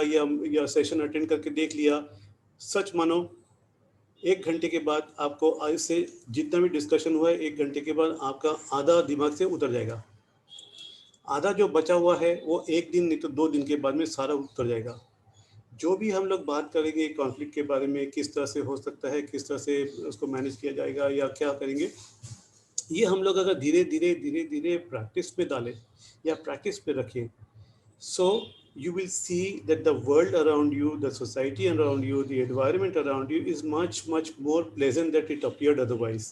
या session attend करके देख लिया, सच मानो 1 घंटे के बाद आपको इससे जितना भी डिस्कशन हुआ है 1 घंटे के बाद आपका आधा दिमाग से उतर जाएगा। आधा जो बचा हुआ है वो 1 दिन नहीं तो 2 दिन के बाद में सारा उतर जाएगा। जो भी हम लोग बात करेंगे कॉन्फ्लिक्ट के बारे में, किस तरह से हो सकता है, किस तरह से उसको मैनेज किया जाएगा या क्या करेंगे, ये हम लोग अगर धीरे धीरे धीरे धीरे प्रैक्टिस में डालें या प्रैक्टिस पे रखें, so you will see that the world around you, the society around you, the environment around you is much much more pleasant than it appeared otherwise.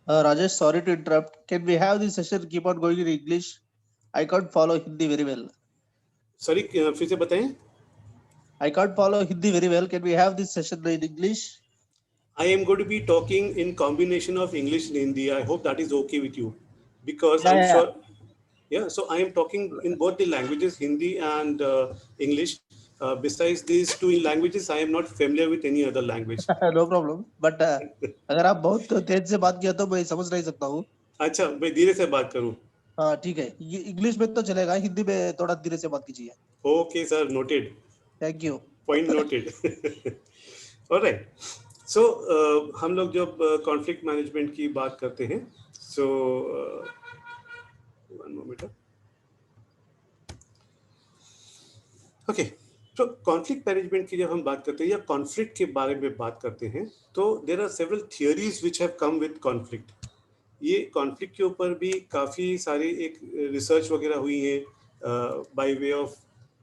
Rajesh, sorry to interrupt. Can we have this session keep on going in English? I can't follow Hindi very well. Sorry, फिर से बताएं. I can't follow Hindi very well. Can we have this session in English? I am going to be talking in combination of English and Hindi. I hope that is okay with you, because I'm sure. Yeah, so I am talking in both the languages, Hindi and English. Besides these two languages, I am not familiar with any other language. No problem. But अगर आप बहुत तेज से बात किया तो मैं समझ नहीं सकता हूँ. अच्छा, मैं धीरे से बात करूँ. हाँ ठीक है, इंग्लिश में तो चलेगा, हिंदी में थोड़ा धीरे से बात कीजिए. Okay, sir, noted. Thank you. Point noted. All right. So हम लोग जब कॉन्फ्लिक्ट मैनेजमेंट की बात करते हैं, so one moment. Okay. तो कॉन्फ्लिक्ट मैनेजमेंट की जब हम बात करते हैं या कॉन्फ्लिक्ट के बारे में बात करते हैं, तो there are several theories which have come with conflict. ये कॉन्फ्लिक्ट के ऊपर भी काफ़ी सारी एक रिसर्च वगैरह हुई है bye way of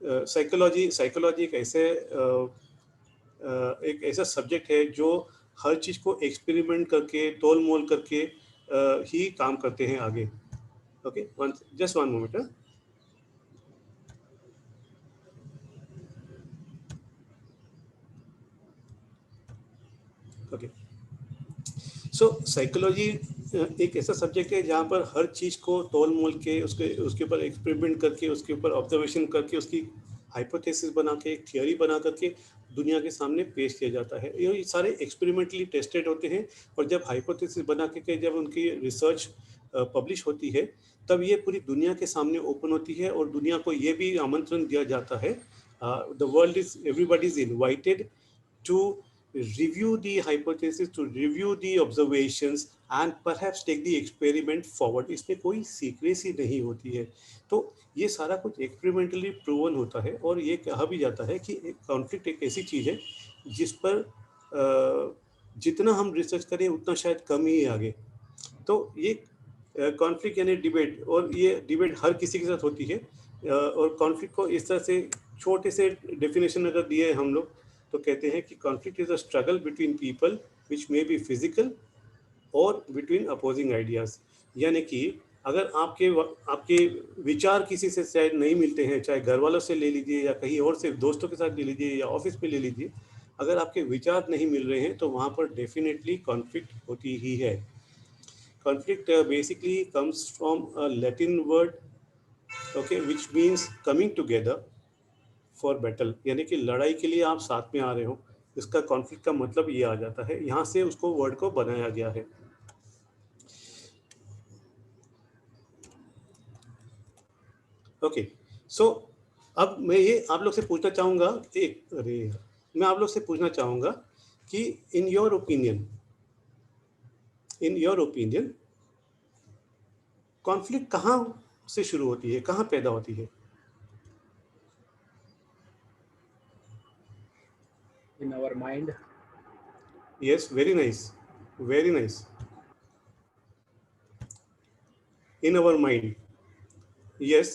psychology. Psychology एक ऐसा सब्जेक्ट है जो हर चीज़ को एक्सपेरिमेंट करके, तोल मोल करके ही काम करते हैं आगे. Okay, just one moment. Okay, so psychology एक ऐसा सब्जेक्ट है जहाँ पर हर चीज़ को तोल मोल के, उसके ऊपर एक्सपेरिमेंट करके, उसके ऊपर ऑब्जर्वेशन करके, उसकी हाइपोथेसिस बना के, एक थियोरी बना करके दुनिया के सामने पेश किया जाता है. ये सारे एक्सपेरिमेंटली टेस्टेड होते हैं, और जब हाइपोथेसिस बना के जब उनकी रिसर्च पब्लिश होती है, तब ये पूरी दुनिया के सामने ओपन होती है, और दुनिया को ये भी आमंत्रण दिया जाता है, the world is, everybody is invited to review the hypothesis, to review the observations and perhaps take the experiment forward. इसमें कोई सीक्रेसी नहीं होती है. तो ये सारा कुछ एक्सपेरिमेंटली प्रूवन होता है, और ये कहा भी जाता है कि कॉन्फ्लिक्ट एक ऐसी चीज़ है जिस पर जितना हम रिसर्च करें उतना शायद कम ही आगे. तो ये कॉन्फ्लिक्ट यानी डिबेट, और ये डिबेट हर किसी के साथ होती है. और कॉन्फ्लिक्ट को इस तरह से छोटे से डेफिनेशन अगर दिए हम लोग, तो कहते हैं कि conflict is a struggle between people which may be physical और बिटवीन अपोजिंग आइडियाज. यानी कि अगर आपके विचार किसी से शायद नहीं मिलते हैं, चाहे घर वालों से ले लीजिए या कहीं और से दोस्तों के साथ ले लीजिए या ऑफिस में ले लीजिए, अगर आपके विचार नहीं मिल रहे हैं तो वहाँ पर डेफिनेटली कॉन्फ्लिक्ट होती ही है. Conflict basically comes from a Latin word, okay, which means coming together for battle. यानी कि लड़ाई के लिए आप साथ में आ रहे हो, इसका कॉन्फ्लिक्ट का मतलब ये आ जाता है. यहाँ से उसको वर्ड को बनाया गया है. ओके, सो अब मैं ये आप लोग से पूछना चाहूँगा, मैं आप लोग से पूछना चाहूँगा कि इन योर ओपिनियन कॉन्फ्लिक्ट कहाँ से शुरू होती है, कहाँ पैदा होती है? In our mind. Yes, very nice, very nice. In our mind. Yes.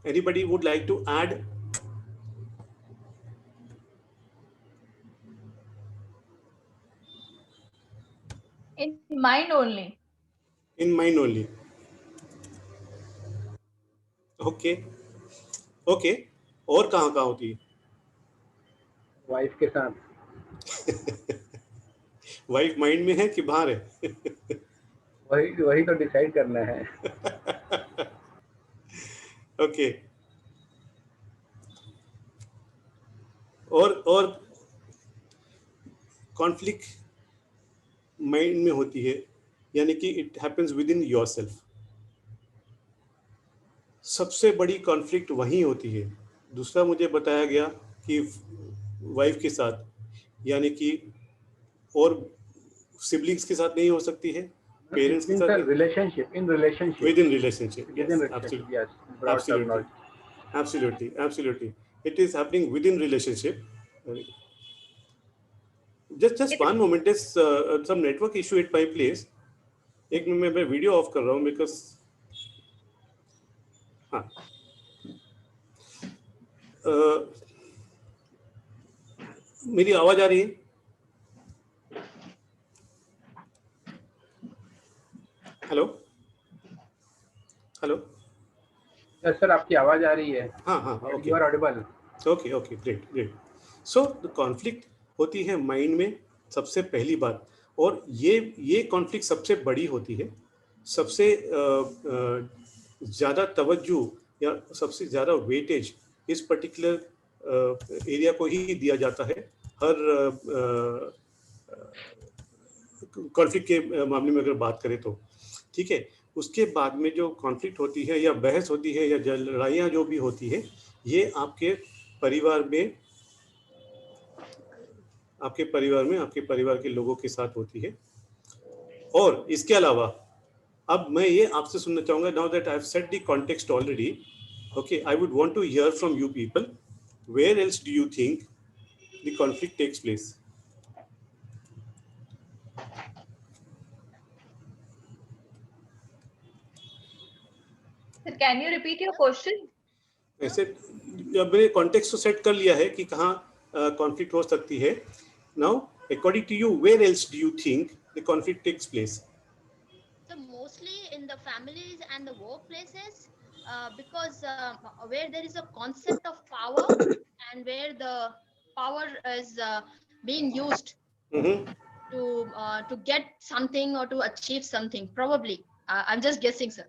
Anybody would like to add? In mind only. In mind only. Okay. Okay. और कहाँ होती है? वाइफ के साथ. वाइफ माइंड में है कि बाहर है? वही तो डिसाइड करना है. ओके. और कॉन्फ्लिक्ट माइंड में होती है, यानी कि it happens with in yourself. सबसे बड़ी कॉन्फ्लिक्ट वहीं होती है दूसरा मुझे बताया गया कि वाइफ के साथ, यानी कि और सिबलिंग्स के साथ नहीं हो सकती है, पेरेंट्स के In साथ the नहीं, relationship, in relationship, with in relationship. within yes, relationship, absolutely, yes, broad absolutely, terminology. absolutely. It is happening within relationship. Just It is one moment. There's some network issue at my place. एक minute, मैं video of कर रहा हूँ because, हाँ, मेरी आवाज आ रही है? हेलो हेलो, Yes, sir, आपकी आवाज आ रही है. हाँ हाँ, You okay are audible. Okay okay, great great. So the conflict होती है माइंड में सबसे पहली बात, और ये कॉन्फ्लिक्ट सबसे बड़ी होती है, सबसे ज़्यादा तवज्जो या सबसे ज़्यादा वेटेज इस पर्टिकुलर एरिया को ही दिया जाता है हर कॉन्फ्लिक्ट के मामले में अगर बात करें तो. ठीक है, उसके बाद में जो कॉन्फ्लिक्ट होती है या बहस होती है या लड़ाइयाँ जो भी होती है, ये आपके परिवार में, आपके परिवार के लोगों के साथ होती है. और इसके अलावा अब मैं ये आपसे सुनना चाहूँगा, now that I have set the context already, okay, I would want to hear from you people, where else do you think the conflict takes place? Sir, can you repeat your question? ऐसे अब मैंने context तो set कर लिया है कि कहाँ conflict हो सकती है. Now according to you, where else do you think the conflict takes place? So mostly in the families and the workplaces, because where there is a concept of power and where the power is being used to get something or to achieve something. Probably, I'm just guessing, sir.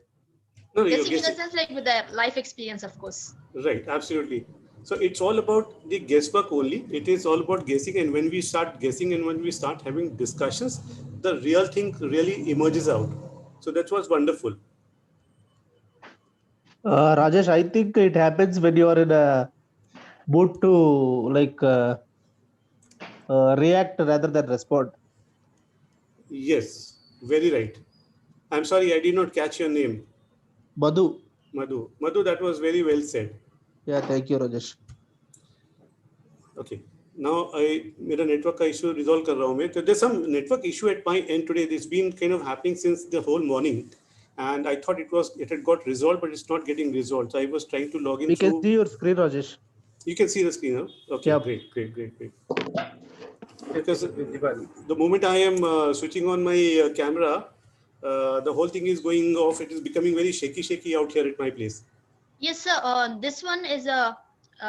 No, you're Guessing in guessing. a sense like with the life experience, of course. Right, absolutely. So it's all about the guesswork only. It is all about guessing, and when we start guessing and when we start having discussions, the real thing really emerges out. So that was wonderful. Rajesh, I think it happens when you are in a mood to react rather than respond. Yes, very right. I'm sorry, I did not catch your name. Madhu. Madhu, that was very well said. Yeah, thank you, Rajesh. Okay. Now मेरा network का issue resolve कर रहा हूँ मैं. So there's some network issue at my end today. It's been kind of happening since the whole morning, and I thought it had got resolved, but it's not getting resolved. So I was trying to log in We through. can see your screen, Rajesh. You can see the screen, huh? Okay, Yep. Great. Yes, Because it is visible. the moment I am switching on my camera, the whole thing is going off. It is becoming very shaky out here at my place. Yes, sir. This one is a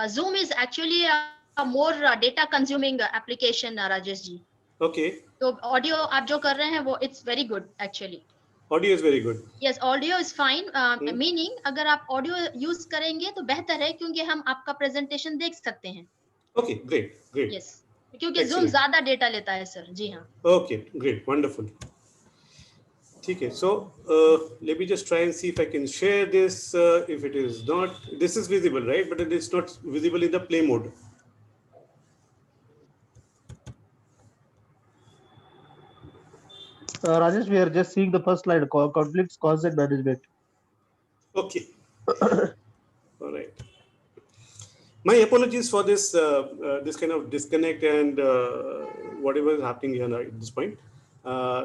Zoom is actually a more data consuming application, Rajesh ji. Okay, तो audio आप जो कर रहे हैं वो it's very good actually. audio is very good. Yes, audio is fine. Meaning अगर आप audio use करेंगे तो बेहतर है क्योंकि हम आपका प्रेजेंटेशन देख सकते हैं. Okay, great. यस, क्योंकि जूम Excellent. ज्यादा डेटा लेता है सर. जी हाँ. Okay, great, wonderful. ठीक है. So let me just try and see if I can share this. If it is not, this is visible, right? But it is not visible in the play mode. Rajesh, we are just seeing the first slide, conflicts, cause and management. Okay. All right. My apologies for this this kind of disconnect and whatever is happening here at this point.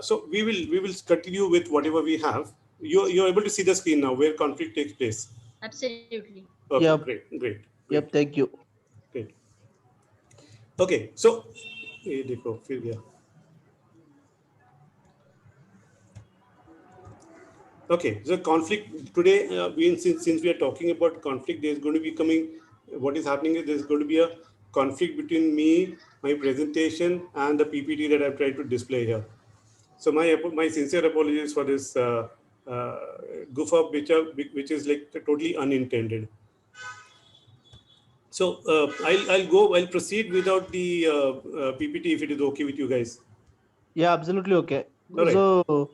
So we will continue with whatever we have. You're able to see the screen now where conflict takes place. Absolutely. Okay, Yep. great. Yep, thank you. Great. Okay, so ये देखो फिर गया. Okay, so conflict today, since we are talking about conflict, there's going to be coming. What is happening is there's going to be a conflict between me, my presentation, and the PPT that I've tried to display here. So my sincere apologies for this goof up, which is like totally unintended. So I'll proceed without the PPT if it is okay with you guys. Yeah, absolutely okay. All right. So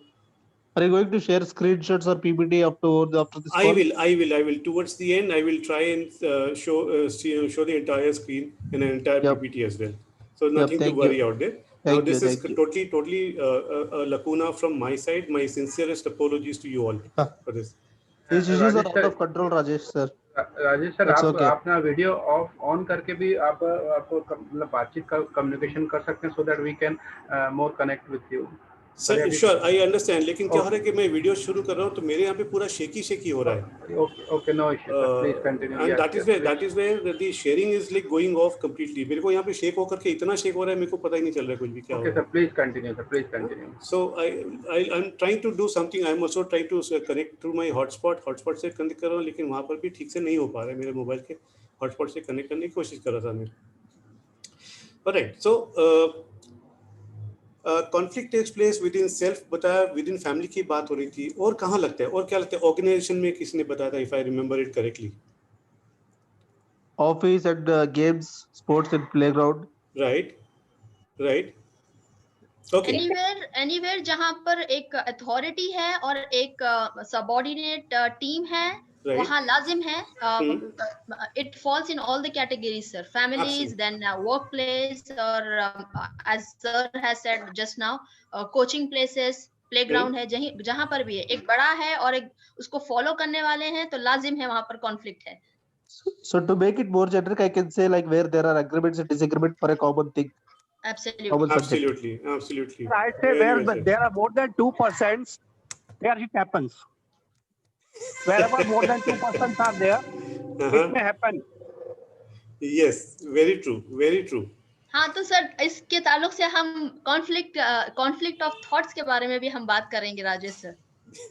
Are you going to share screenshots or PPT after this I call? will. Towards the end, I will try and show the entire screen and an entire Yep. PPT as well. So nothing to thank worry you. out there. Thank Now this you, is thank you. totally a lacuna from my side. My sincerest apologies to you all for this. These issues are Rajesh out sir of control, Rajesh sir. Rajesh sir That's आप okay. अपना video on करके भी आप मतलब बातचीत का communication कर सकते हैं, so that we can more connect with you. Sir sure, I understand, लेकिन क्या हो रहा है कि मैं वीडियो शुरू कर रहा हूँ तो मेरे यहाँ पे पूरा शेकी हो रहा है. Okay, no issue sir, please continue. And that is where the sharing is like going off completely. मेरे को यहाँ पे शेक होकर के इतना शेक हो रहा है, मेरे को पता ही नहीं चल रहा है कुछ भी क्या हो ओके रहा है. Sir, please continue sir, please continue. So I'm trying to do something. I'm also trying to connect to my hotspot से कनेक्ट कर रहा हूँ, लेकिन वहाँ पर भी ठीक से नहीं हो पा रहा है. मेरे मोबाइल के हॉटस्पॉट से कनेक्ट करने की कोशिश कर रहा था मैं. Alright, so conflict takes place within self बताया, विद इन फैमिली की बात हो रही थी. और कहाँ लगता है, और क्या लगता है ऑर्गेनाइजेशन में? किसी ने बताया था, if I remember it correctly. Office and games, sports and playground. Right. Okay. Anywhere जहां पर एक अथॉरिटी है और एक सबऑर्डिनेट टीम है, वहां लाजिम है. It falls in all the categories sir. Families, then work place, और as sir has said just now, coaching places, playground है, जहां पर भी है, एक बड़ा है और एक उसको फॉलो करने वाले हैं, तो लाजिम है वहां पर कॉन्फ्लिक्ट है. So to make it more generic, I can say like where there are agreements and disagreement for a common thing. Absolutely. Common subject. Absolutely. I'd say where there are more than 2%, there it happens. Wherever more than 2% are there, it may happen. Yes, very true. हाँ, तो sir इसके ताल्लुक से हम conflict of thoughts के बारे में भी हम बात करेंगे राजेश सर.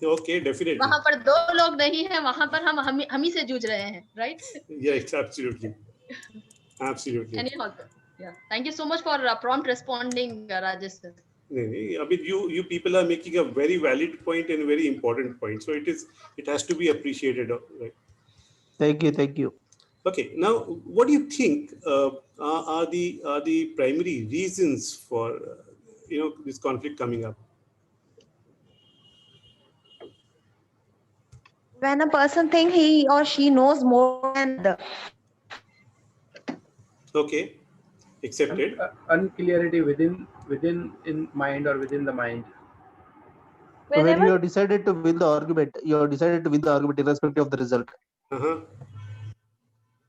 Okay, definitely. वहाँ पर दो लोग नहीं हैं, वहाँ पर हम ही से जूझ रहे हैं, right? Yes, absolutely. Anyhow, yeah. Thank you so much for prompt responding, Rajesh sir. नहीं, अभी you people are making a very valid point and very important point, so it has to be appreciated, right? Thank you. Okay, now what do you think are the primary reasons for this conflict coming up? When a person thinks he or she knows more than the Okay, accepted. Unclarity within in mind or within the mind. When you have decided to win the argument, irrespective of the result.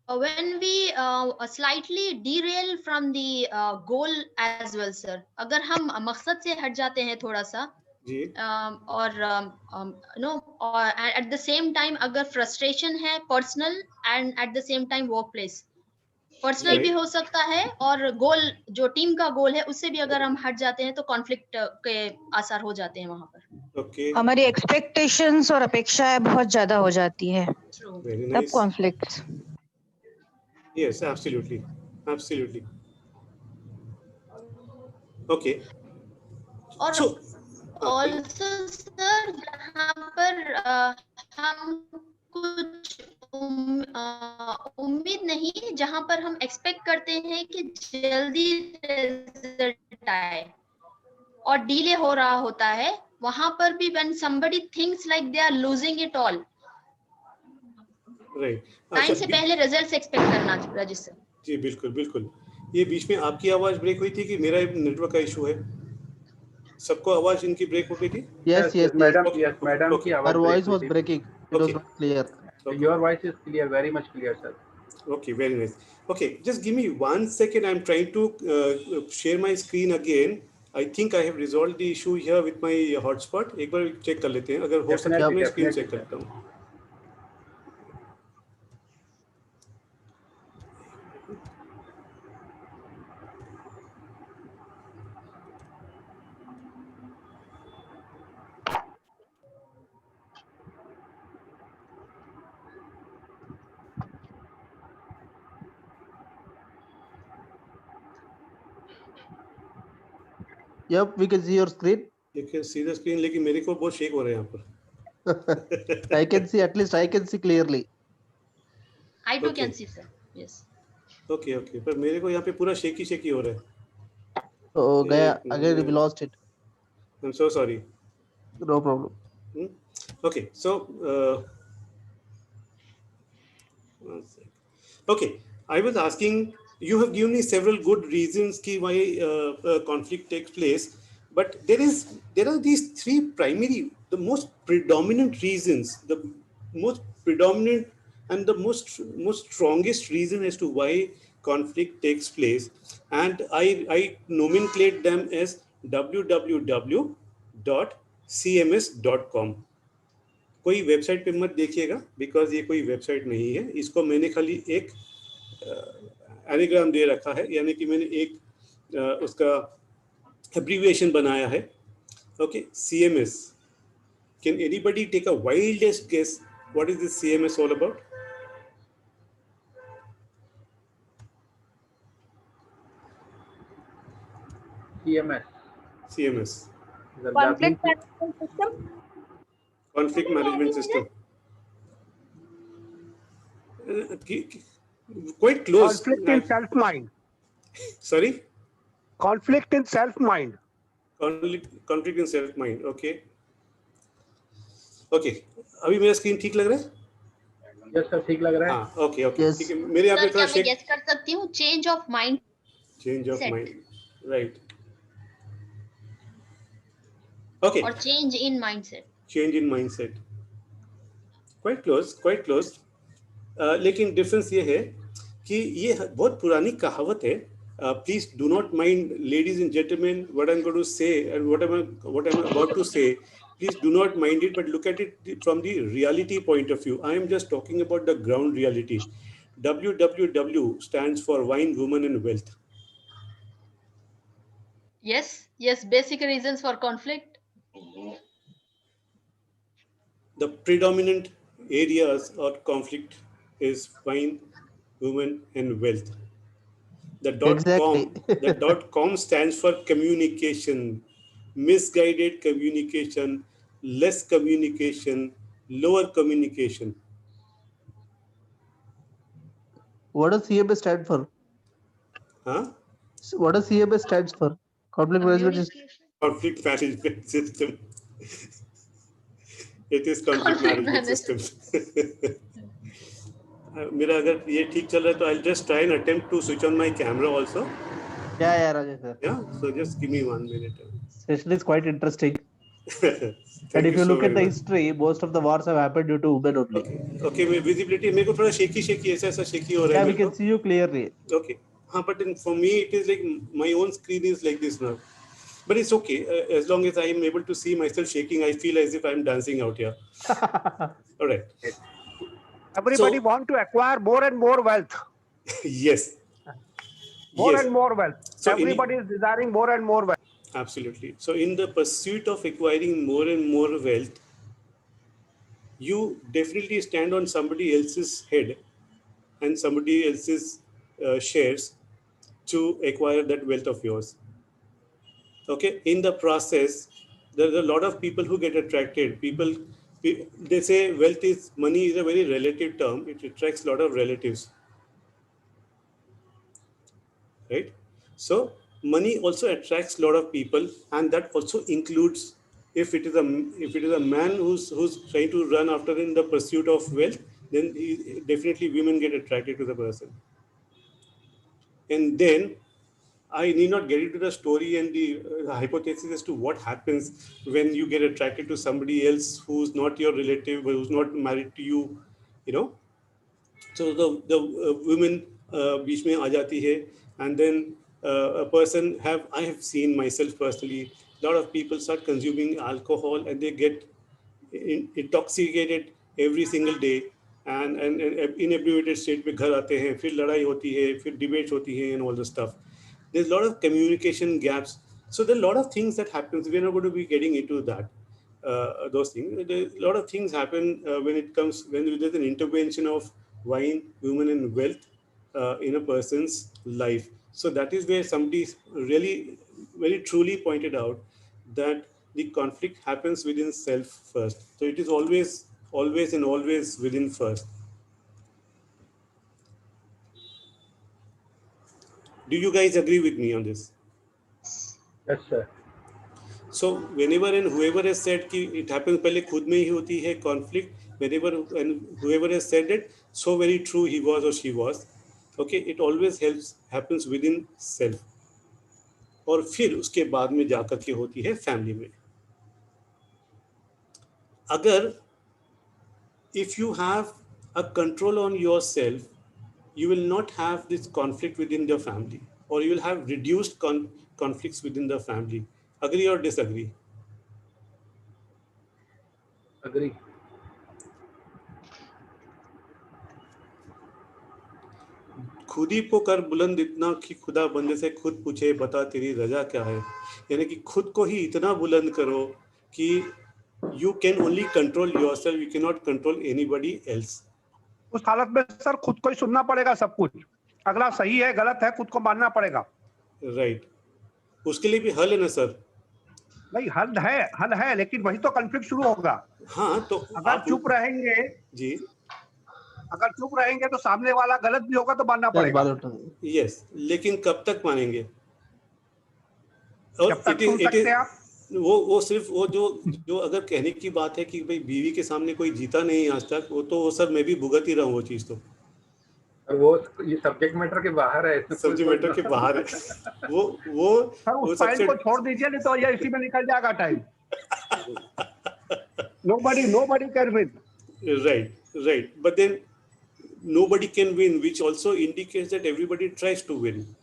When we slightly derail from the goal as well, sir. अगर हम मकसद से हट जाते हैं थोड़ा सा, और at the same time अगर frustration है personal and at the same time workplace, personal भी हो सकता है, और गोल जो टीम का गोल है उससे भी अगर हम हट जाते हैं तो कॉन्फ्लिक्ट के आसार हो जाते हैं वहां पर. Okay. हमारी एक्सपेक्टेशंस और अपेक्षाएं बहुत ज्यादा हो जाती है, Very तब nice. Conflicts. Yes, absolutely. Okay. और So, ऑल्सो सर जहाँ पर हम कुछ उम्मीद नहीं, जहाँ पर हम एक्सपेक्ट करते हैं कि जल्दी रिजल्ट आए और डिले हो रहा होता है, वहां पर भी when somebody thinks like they are losing it all, right. Time से पहले रिजल्ट्स एक्सपेक्ट करना रजिस्टर. जी बिल्कुल. ये बीच में आपकी आवाज ब्रेक हुई थी कि मेरा नेटवर्क का इशू है? सबको आवाज इनकी ब्रेक हो गई थी? Yes, madam Okay. की आवाज Her voice was breaking. It was Okay. not clear. Your voice is clear, very much clear, sir. Okay, very nice. Okay, just give me 1 second. I'm trying to share my screen again. I think I have resolved the issue here with my hotspot. एक बार check कर लेते हैं, अगर हो सके तो मैं screen check करता हूँ. Yep, we can see your screen. You can see the screen, लेकिन मेरे को बहुत शेक हो रहा है यहाँ पर. I can see, at least I can see clearly. I too Okay. can see, sir. Yes. Okay, पर मेरे को यहाँ पे पूरा शेकी हो रहा है. Oh, Gaya, again we lost it. I'm so sorry. No problem. Okay, so one sec. Okay, I was asking. You have given me several good reasons ki why conflict takes place, but there are these three primary, the most predominant reasons, the most predominant and the most strongest reason as to why conflict takes place, and I nomenclate them as www.cms.com. कोई website पे मत देखिएगा, because ये कोई website नहीं है. इसको मैंने खाली एक एनाग्राम दे रखा है, यानी कि मैंने एक उसका एब्रीविएशन बनाया है. Okay, CMS. Can anybody take a wildest guess what is this CMS all about? CMS. CMS, That Conflict means management system. conflict management system. Quite close. Conflict in self-mind. Sorry? Conflict in self-mind. Conflict in self mind. Okay. Okay, अभी मेरा screen ठीक लग रहा है? yes sir, ठीक लग रहा है. हाँ, ओके ओके, Yes. ठीक है. मेरे यहाँ पे सर थोड़ा क्या मैं गेस कर सकती हूँ? Change of mind. Change of Set. Mind, right. Okay, और change in mindset. Change in mindset. Quite close, quite close. लेकिन डिफरेंस ये है कि ये बहुत पुरानी कहावत है. Please do not mind, ladies and gentleman, what I am going to say and what I am about to say. Please do not mind it, but look at it from the reality point of view. I am just talking about the ground reality. WWW stands for Wine, Woman and Wealth. Yes, basic reasons for conflict. The predominant areas of conflict is wine, women and wealth. The Exactly. .com stands for communication, misguided communication, less communication, lower communication. What does CMS stand for? Huh? What does CMS stands for? Conflict management system. Conflict management system. It is conflict Conflict management system. मेरा अगर ये ठीक चल रहा है तो I'll just try and attempt to switch on my camera also. Yeah, Rajesh sir. Yeah, so just give me 1 minute. Session is quite interesting. Thank And if you so look at very the much. history, most of the wars have happened due to women only. Okay, मैं visibility मेरे को थोड़ा shaky ऐसा shaky हो रहा Yeah, है we मेरे can see you clearly. को. Okay, हाँ, but for me it is like my own screen is like this now. But it's okay, as long as I am able to see myself shaking, I feel as if I am dancing out here. All right. Everybody So- want to acquire more and more wealth. Yes. More Yes. and more wealth. So Everybody is desiring more and more wealth. Absolutely. So in the pursuit of acquiring more and more wealth, you definitely stand on somebody else's head and somebody else's shares to acquire that wealth of yours. Okay. In the process, there are a lot of people who get attracted. They say wealth is, money is a very relative term. It attracts a lot of relatives. Right? So money also attracts a lot of people, and that also includes if it is a man who's trying to run after in the pursuit of wealth, then definitely women get attracted to the person. And then I need not get into the story and the hypothesis as to what happens when you get attracted to somebody else who's not your relative, who's not married to you, you know. So the women बीच में आ जाती है, and then a person I have seen myself personally, a lot of people start consuming alcohol and they get intoxicated every single day, and inebriated state पे घर आते हैं, फिर लड़ाई होती है, फिर debates होती हैं and all the stuff. There's a lot of communication gaps. So there are a lot of things that happens. We're not going to be getting into that. Those things. A lot of things happen when there's an intervention of wine, women, and wealth in a person's life. So that is where somebody really, very truly pointed out that the conflict happens within self first. So it is always within first. Do you guys agree with me on this? Yes sir. So whenever and whoever has said कि it happens पहले खुद में ही होती है conflict, whenever and whoever has said it, so very true he was or she was. Okay, it always happens within self. और फिर उसके बाद में जाकर के होती है फैमिली में. अगर if you have a control on yourself, you will not have this conflict within your family, or you will have reduced conflicts within the family. Agree or disagree? Agree. खुद ही पुकार बुलंद इतना कि खुदा बंदे से खुद पूछे बता तेरी रजा क्या है. यानी कि खुद को ही इतना बुलंद करो कि you can only control yourself, you cannot control anybody else. उस हालत में सर खुद को ही सुनना पड़ेगा सब कुछ. अगला सही है गलत है खुद को मानना पड़ेगा. राइट. उसके लिए भी हल है ना सर? नहीं हल है लेकिन वही तो कॉन्फ्लिक्ट शुरू होगा. हाँ तो अगर चुप रहेंगे जी, अगर चुप रहेंगे तो सामने वाला गलत भी होगा तो मानना पड़ेगा. यस, लेकिन कब तक मानेंगे? जब तक सुन सकते हैं आप. वो सिर्फ वो जो अगर कहने की बात है कि भाई बीवी के सामने कोई जीता नहीं आज तक, वो तो वो सर मैं भी भुगत ही रहा हूँ वो चीज. तो वो ये सब्जेक्ट मैटर के बाहर है. सब्जेक्ट मैटर के बाहर है. वो सर उस पॉइंट को छोड़ दीजिए नहीं तो ये इसी में निकल जाएगा time. nobody can win. Right. But then nobody can win, which also indicates that everybody tries to win.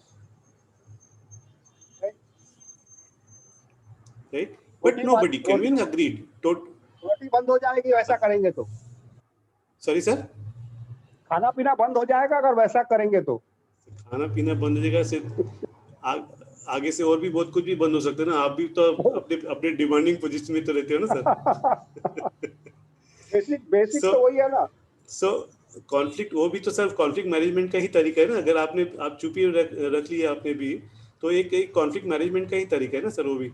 Right? But nobody can win. Agreed. रोटी बंद हो जाएगी वैसा करेंगे तो. Sorry sir? खाना पीना बंद हो जाएगा अगर वैसा करेंगे तो. खाना पीना बंद हो जाएगा सिर्फ आगे से और भी बहुत कुछ भी बंद हो सकता है ना. आप भी तो अपने डिमांडिंग पोजीशन में तो रहते हो ना सर. बेसिक तो वही है ना. सो कॉन्फ्लिक्ट वो भी तो सर कॉन्फ्लिक्ट मैनेजमेंट का ही तरीका है ना. अगर आप चुप्पी रख लिया आपने भी तो एक कॉन्फ्लिक्ट मैनेजमेंट का ही तरीका है ना सर. वो भी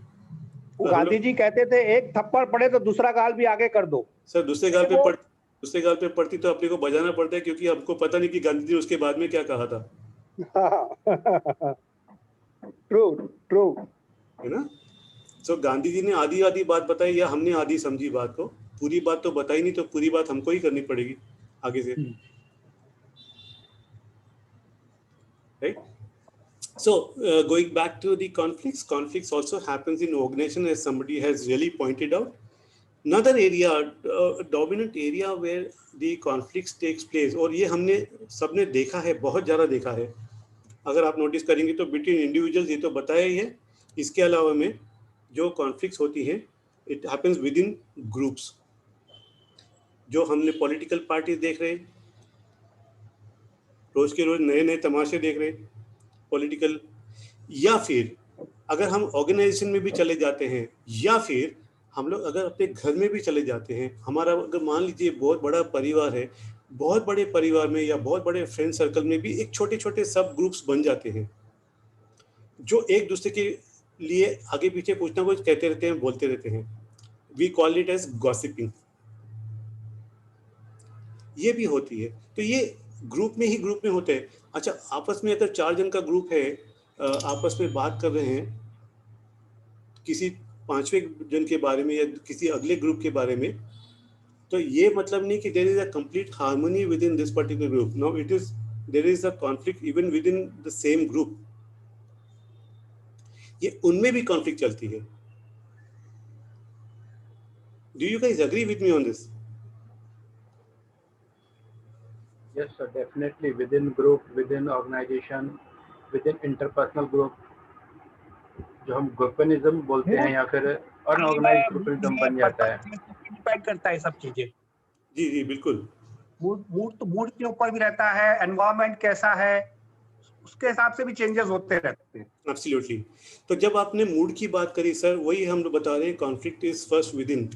गांधी जी कहते थे एक थप्पड़ पड़े तो दूसरा गाल भी आगे कर दो. सर दूसरे गाल पे पड़ती तो अपने को बजाना पड़ता है क्योंकि हमको पता नहीं कि गांधी जी उसके बाद में क्या कहा था. ट्रू है ना. सो गांधी जी ने आधी बात बताई या हमने आधी समझी बात को. पूरी बात तो बताई नहीं तो पूरी बात हमको ही करनी पड़ेगी आगे से. Right. So going back to the conflicts also happens in organization, as somebody has really pointed out. Another area, dominant area where the conflicts takes place, और ये हमने सबने देखा है, बहुत ज़्यादा देखा है. अगर आप नोटिस करेंगे तो between individuals ये तो बताया ही है. इसके अलावा में जो conflicts होती हैं, it happens within groups. जो हमने political parties देख रहे हैं, रोज के रोज नए तमाशे देख रहे हैं पॉलिटिकल, या फिर अगर हम ऑर्गेनाइजेशन में भी चले जाते हैं, या फिर हम लोग अगर अपने घर में भी चले जाते हैं. हमारा अगर मान लीजिए बहुत बड़ा परिवार है, बहुत बड़े परिवार में या बहुत बड़े फ्रेंड सर्कल में भी एक छोटे सब ग्रुप्स बन जाते हैं जो एक दूसरे के लिए आगे पीछे कुछ ना कुछ कहते रहते हैं, बोलते रहते हैं. We call it as gossiping. ये भी होती है. तो ये ग्रुप में होते हैं. अच्छा, आपस में अगर 4 जन का ग्रुप है, आपस में बात कर रहे हैं किसी 5वें जन के बारे में या किसी अगले ग्रुप के बारे में, तो ये मतलब नहीं कि there is a complete harmony within this particular group. No, it is there is a conflict even within the same group. ये उनमें भी कॉन्फ्लिक्ट चलती है. Do you guys agree with me on this? Yes, sir, definitely within group, within organization, within interpersonal group, जो हम ग्रुपनिज्म बोलते हैं या फिर अनऑर्गेनाइज्ड ग्रुपनिज्म बन जाता है. डिपेंड करता है सब चीजें. जी बिल्कुल. मूड के ऊपर भी रहता है, एनवायरनमेंट कैसा है उसके हिसाब से भी चेंजेस होते रहते हैं. एब्सोल्युटली. तो जब आपने मूड की बात करी सर, वही हम बता रहे हैं conflict is first with in.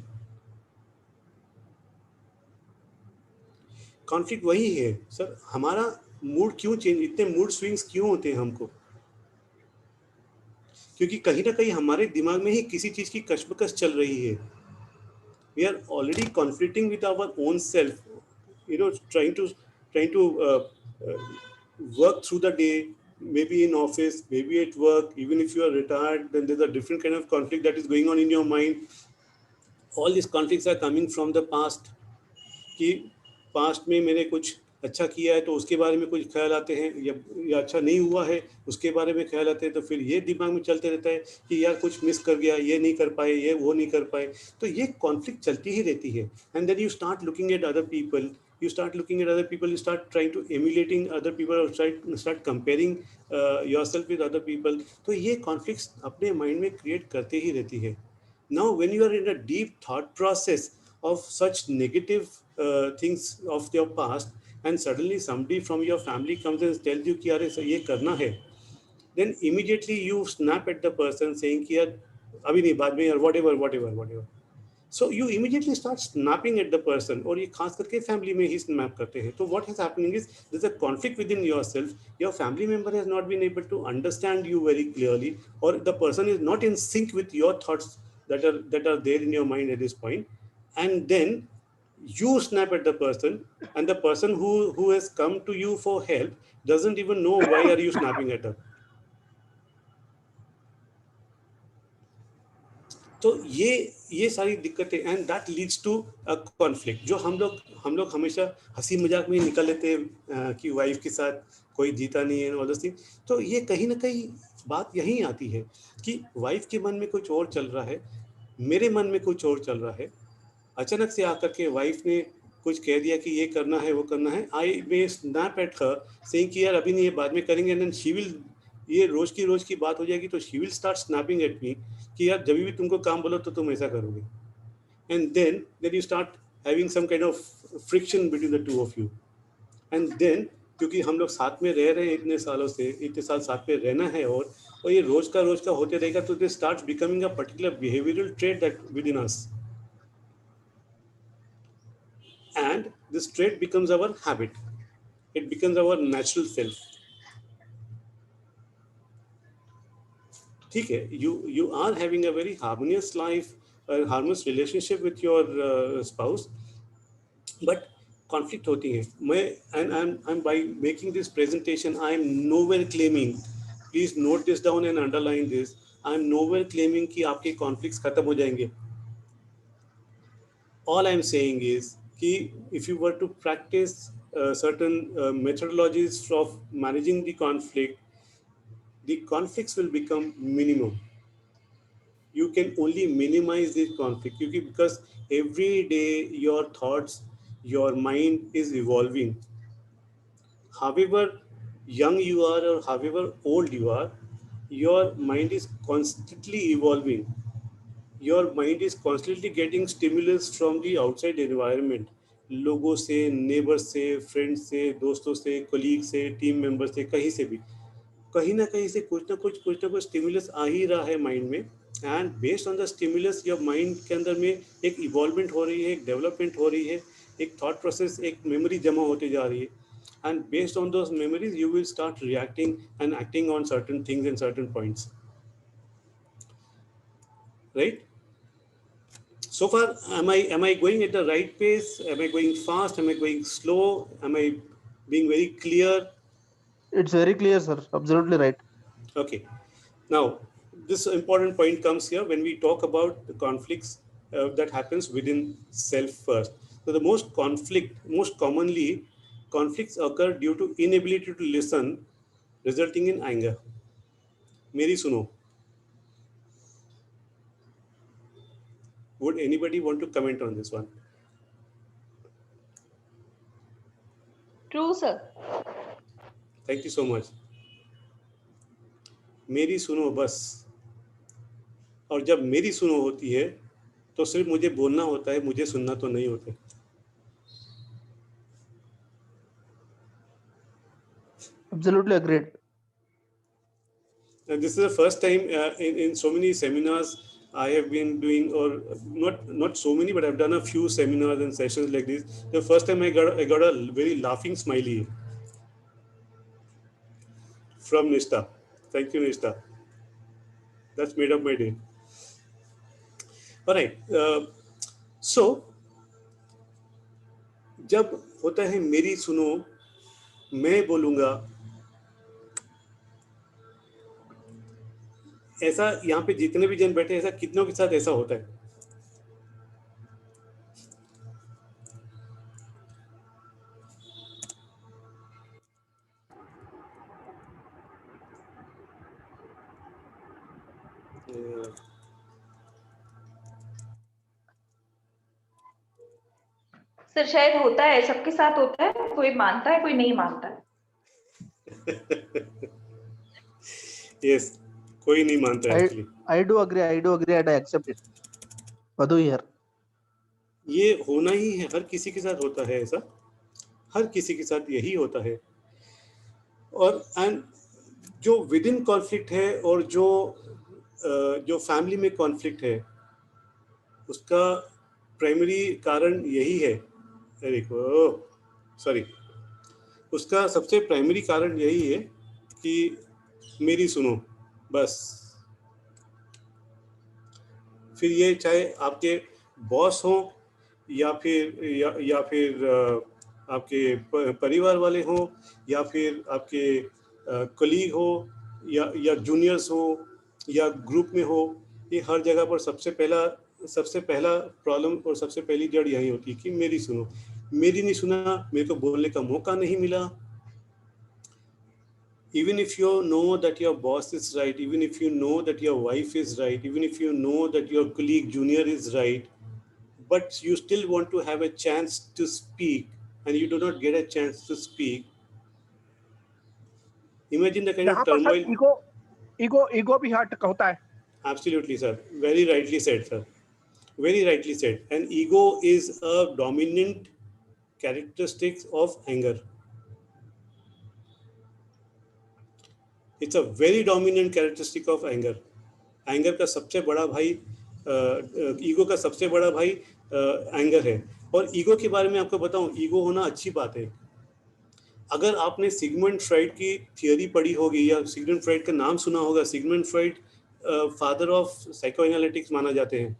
Conflict वही है सर. हमारा मूड क्यों चेंज, इतने मूड स्विंग्स क्यों होते हैं हमको? क्योंकि कहीं ना कहीं हमारे दिमाग में ही किसी चीज की कश्मकश चल रही है. We are already conflicting with our own self, trying to work through the day, maybe in office, maybe at work, even if you are retired, then there's a different kind of conflict that is going on in your mind. All these conflicts are coming from the past. कि past में मैंने कुछ अच्छा किया है तो उसके बारे में कुछ ख्याल आते हैं, या अच्छा नहीं हुआ है उसके बारे में ख्याल आते हैं, तो फिर ये दिमाग में चलते रहता है कि यार कुछ मिस कर गया, ये नहीं कर पाए, ये वो नहीं कर पाए, तो ये कॉन्फ्लिक्ट चलती ही रहती है. And then you start looking at other people, you start looking at other people, you start trying to emulating other people, or start comparing yourself with other people. तो ये conflicts अपने mind में create करते ही रहती है. Now when you are in a deep thought process of such negative things of your past, and suddenly somebody from your family comes and tells you कि अरे ये करना है, then immediately you snap at the person saying कि यार अभी नहीं, बाद में, यार whatever. So you immediately start snapping at the person, और ये खास करके family में ही snap करते हैं. तो what is happening is there's a conflict within yourself. Your family member has not been able to understand you very clearly, or the person is not in sync with your thoughts that are there in your mind at this point. And then you snap at the person, and the person who has come to you for help doesn't even know why are you snapping at her. तो ये सारी दिक्कतें, and that leads to a conflict, जो हम लोग हमेशा हंसी मजाक में निकाल लेते हैं कि वाइफ के साथ कोई जीता नहीं है, ऑल दिस थिंग. तो ये कहीं ना कहीं बात यहीं आती है कि वाइफ के मन में कुछ और चल रहा है, मेरे मन में कुछ और चल रहा है. अचानक से आकर के वाइफ ने कुछ कह दिया कि ये करना है, वो करना है. आई मे स्नैप एट हर सेइंग कि यार अभी नहीं, ये बाद में करेंगे. एंड देन शी विल, ये रोज की बात हो जाएगी, तो she will start snapping at me कि यार जब भी तुमको काम बोलो तो तुम ऐसा करोगे. And then you start having some kind of friction between the two of you. And then क्योंकि हम लोग साथ में रह रहे हैं इतने सालों से, इतने साल साथ में रहना है, और ये रोज का होते रहेगा, तो they start becoming a particular behavioural trait that with in us, and this trait becomes our habit, it becomes our natural self. ठीक है, you are having a very harmonious life, a harmonious relationship with your spouse, but conflict होती है. I'm by making this presentation, I am nowhere claiming, please note this down and underline this, I am nowhere claiming कि आपके conflicts खत्म हो जाएंगे. All I am saying is कि if you were to practice certain methodologies of managing the conflicts will become minimum. You can only minimize the conflict because every day your thoughts, your mind is evolving. However young you are or however old you are, your mind is constantly evolving. Your mind is constantly getting stimulus from the outside environment, लोगों से, neighbour से, friends से, दोस्तों से, colleague से, team member से, कहीं से भी, कहीं ना कहीं से कुछ ना कुछ स्टिमुलस आ ही रहा है माइंड में. And based on the stimulus your mind के अंदर में एक इवॉल्वमेंट हो रही है, एक डेवलपमेंट हो रही है, एक थॉट प्रोसेस, एक मेमोरी जमा होती जा रही है. And based on those memories you will start reacting and acting on certain things and certain points. Right? So far, am I going at the right pace? Am I going fast? Am I going slow? Am I being very clear? It's very clear, sir. Absolutely right. Okay. Now, this important point comes here when we talk about the conflicts that happens within self first. So the most commonly conflicts occur due to inability to listen, resulting in anger. मेरी सुनो. Would anybody want to comment on this one? True, sir. Thank you so much. मेरी सुनो बस. और जब मेरी सुनो होती है तो सिर्फ मुझे बोलना होता है, मुझे सुनना तो नहीं होता. Absolutely agreed. This is the first time in so many seminars I have been doing, or not so many, but I've done a few seminars and sessions like this. The first time I got a very laughing smiley from Nishta. Thank you, Nishta. That's made up my day. All right. So जब होता है मेरी सुनो, मैं बोलूँगा, ऐसा यहाँ पे जितने भी जन बैठे ऐसा कितनों के साथ ऐसा होता है? सर शायद होता है, सबके साथ होता है, कोई मानता है कोई नहीं मानता है। यस, कोई नहीं मानता है actually. I do agree and I accept it. Madhu here. ये होना ही है, हर किसी के साथ होता है ऐसा, हर किसी के साथ यही होता है। और एंड जो विद इन कॉन्फ्लिक्ट है और जो फैमिली में कॉन्फ्लिक्ट है उसका प्राइमरी कारण यही है, सॉरी, उसका सबसे प्राइमरी कारण यही है कि मेरी सुनो बस। फिर ये चाहे आपके बॉस हो या फिर आपके परिवार वाले हो या फिर आपके कलीग हो या जूनियर्स हो या ग्रुप में हो, ये हर जगह पर सबसे पहला प्रॉब्लम और सबसे पहली जड़ यही होती है कि मेरी सुनो। मेरी नहीं सुना, मेरे को बोलने का मौका नहीं मिला। Even if you know that your boss is right, even if you know that your wife is right, even if you know that your colleague junior is right, but you still want to have a chance to speak and you do not get a chance to speak, imagine the kind of turmoil. Ego भी hurt होता है। Absolutely, sir. Very rightly said, sir. Very rightly said. And ego is a dominant characteristic of anger. It's a very dominant characteristic of anger. Anger का सबसे बड़ा भाई, ego का सबसे बड़ा भाई एंगर है। और ईगो के बारे में आपको बताऊं, ईगो होना अच्छी बात है। अगर आपने सिगमंड फ्राइड की थियोरी पढ़ी होगी या सिगमंड फ्राइड का नाम सुना होगा, सिगमंड फ्राइड फादर ऑफ साइकोएनालिटिक्स माना जाते हैं,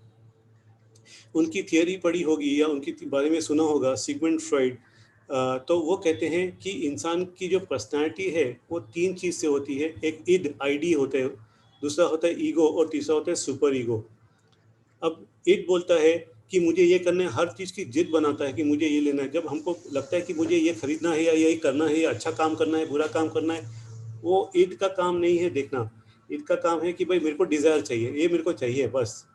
उनकी थियोरी पढ़ी होगी या उनके बारे में सुना होगा सिगमंड फ्राइड, तो वो कहते हैं कि इंसान की जो पर्सनालिटी है वो 3 चीज़ से होती है। एक इड, आईडी होता है, दूसरा होता है ईगो और तीसरा होता है सुपर ईगो। अब इड बोलता है कि मुझे ये करना है, हर चीज़ की जिद बनाता है कि मुझे ये लेना है। जब हमको लगता है कि मुझे ये खरीदना है या यही करना है या अच्छा काम करना है, बुरा काम करना है, वो इड का काम नहीं है देखना। इड का काम है कि भाई मेरे को डिज़ायर चाहिए, ये मेरे को चाहिए बस।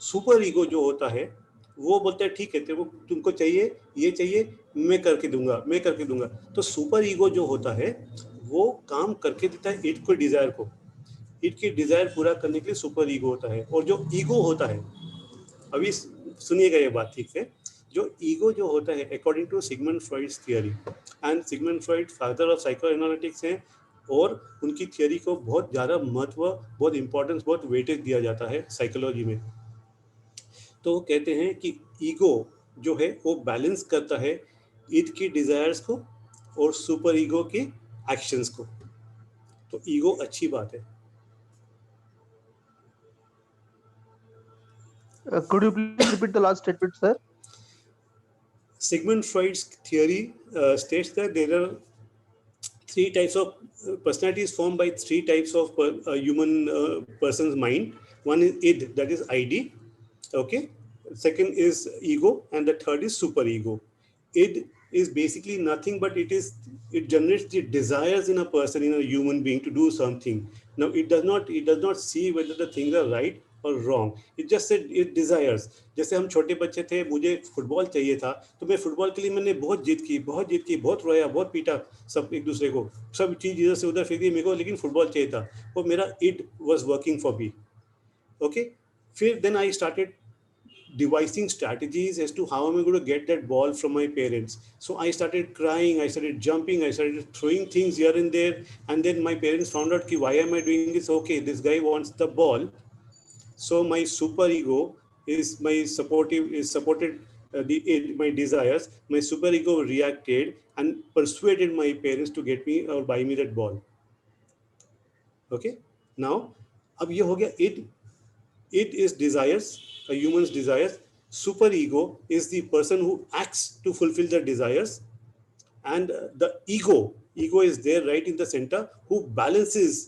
सुपर ईगो जो होता है वो बोलता है ठीक है, तेरे को तुमको चाहिए, ये चाहिए, मैं करके दूंगा। तो सुपर ईगो जो होता है वो काम करके देता है इड को, डिज़ायर को। इड की डिज़ायर पूरा करने के लिए सुपर ईगो होता है। और जो ईगो होता है, अभी सुनिएगा ये बात ठीक से, जो ईगो जो होता है according to Sigmund Freud's theory, and Sigmund Freud father of psychoanalytics हैं, और उनकी थियरी को बहुत ज़्यादा महत्व, बहुत इंपॉर्टेंस, बहुत वेटेज दिया जाता है साइकोलॉजी में। तो वो कहते हैं कि ईगो जो है वो बैलेंस करता है इड की डिज़ायर्स को और सुपर ईगो के एक्शंस को। तो ईगो अच्छी बात है। Could you please repeat the last statement, sir? Sigmund Freud's theory states that there are 3 types of personalities formed by 3 types of human person's mind. One is id, that is ID. Okay. Second is ego, and the third is super ego. Id is basically nothing but it generates the desires in a person, in a human being, to do something. Now it does not see whether the things are right or wrong. It just said it desires. जैसे हम छोटे बच्चे थे, मुझे football चाहिए था, तो मैं फुटबॉल के लिए मैंने बहुत जिद की, बहुत रोया, बहुत पीटा सब एक दूसरे को, सब चीज़ इधर से उधर फेंक दी मेरे को, लेकिन फुटबॉल चाहिए था। वो मेरा id was working for me. Okay, फिर then I started devising strategies as to how am I going to get that ball from my parents. So I started crying, I started jumping, I started throwing things here and there, and then my parents found out, why am I doing this? Okay, this guy wants the ball. So my super ego is supported my desires. My super ego reacted and persuaded my parents to get me or buy me that ball. Okay, now अब ये हो गया it is desires, a human's desires. Super ego is the person who acts to fulfill the desires, and the ego is there right in the center, who balances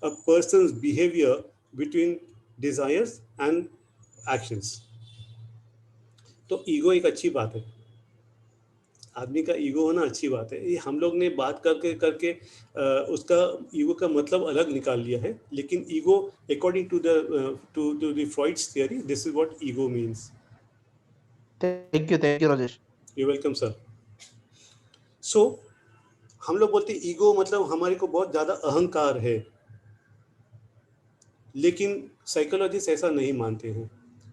a person's behavior between desires and actions. तो ego एक अच्छी बात है, आदमी का ego होना अच्छी बात है। ये हम लोग ने बात करके करके उसका ईगो का मतलब अलग निकाल लिया है, लेकिन ego according to the Freud's theory, this is what ego means. Thank you, Rajesh. You welcome sir. So हम लोग बोलते हैं ईगो मतलब हमारे को बहुत ज्यादा अहंकार है, लेकिन साइकोलॉजिस्ट ऐसा नहीं मानते हैं,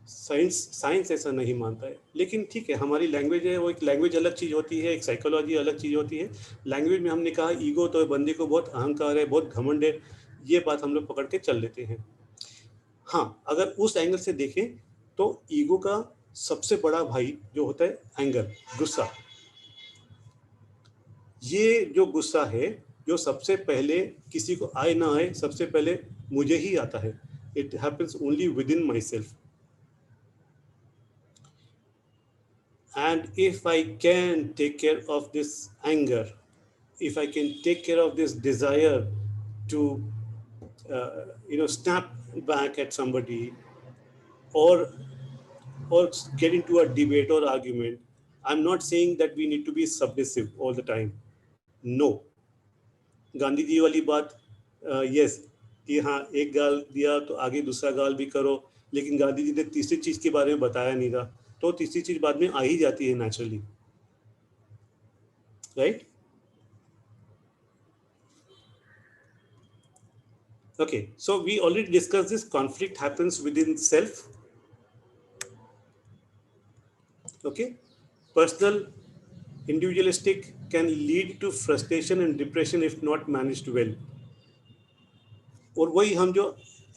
साइंस ऐसा नहीं मानता है। लेकिन ठीक है, हमारी लैंग्वेज है, वो एक लैंग्वेज अलग चीज़ होती है, एक साइकोलॉजी अलग चीज़ होती है। लैंग्वेज में हमने कहा ईगो तो बंदे को बहुत अहंकार है, बहुत घमंड है, ये बात हम लोग पकड़ के चल लेते हैं। हाँ, अगर उस एंगल से देखें तो ईगो का सबसे बड़ा भाई जो होता है एंगर, गुस्सा। ये जो गुस्सा है, जो सबसे पहले किसी को आए ना आए, सबसे पहले मुझे ही आता है। It happens only with in my self. And if I can take care of this anger, if I can take care of this desire to, snap back at somebody, or get into a debate or argument, I'm not saying that we need to be submissive all the time. No. Gandhi ji वाली बात, yes, कि हाँ एक गाल दिया तो आगे दूसरा गाल भी करो, लेकिन गांधी जी ने तीसरी चीज के बारे में बताया नहीं था, तो तीसरी चीज बाद में आ ही जाती है naturally, right? Okay, so we already discussed this. Conflict happens within self. Okay, personal, individualistic can lead to frustration and depression if not managed well. और वही हम जो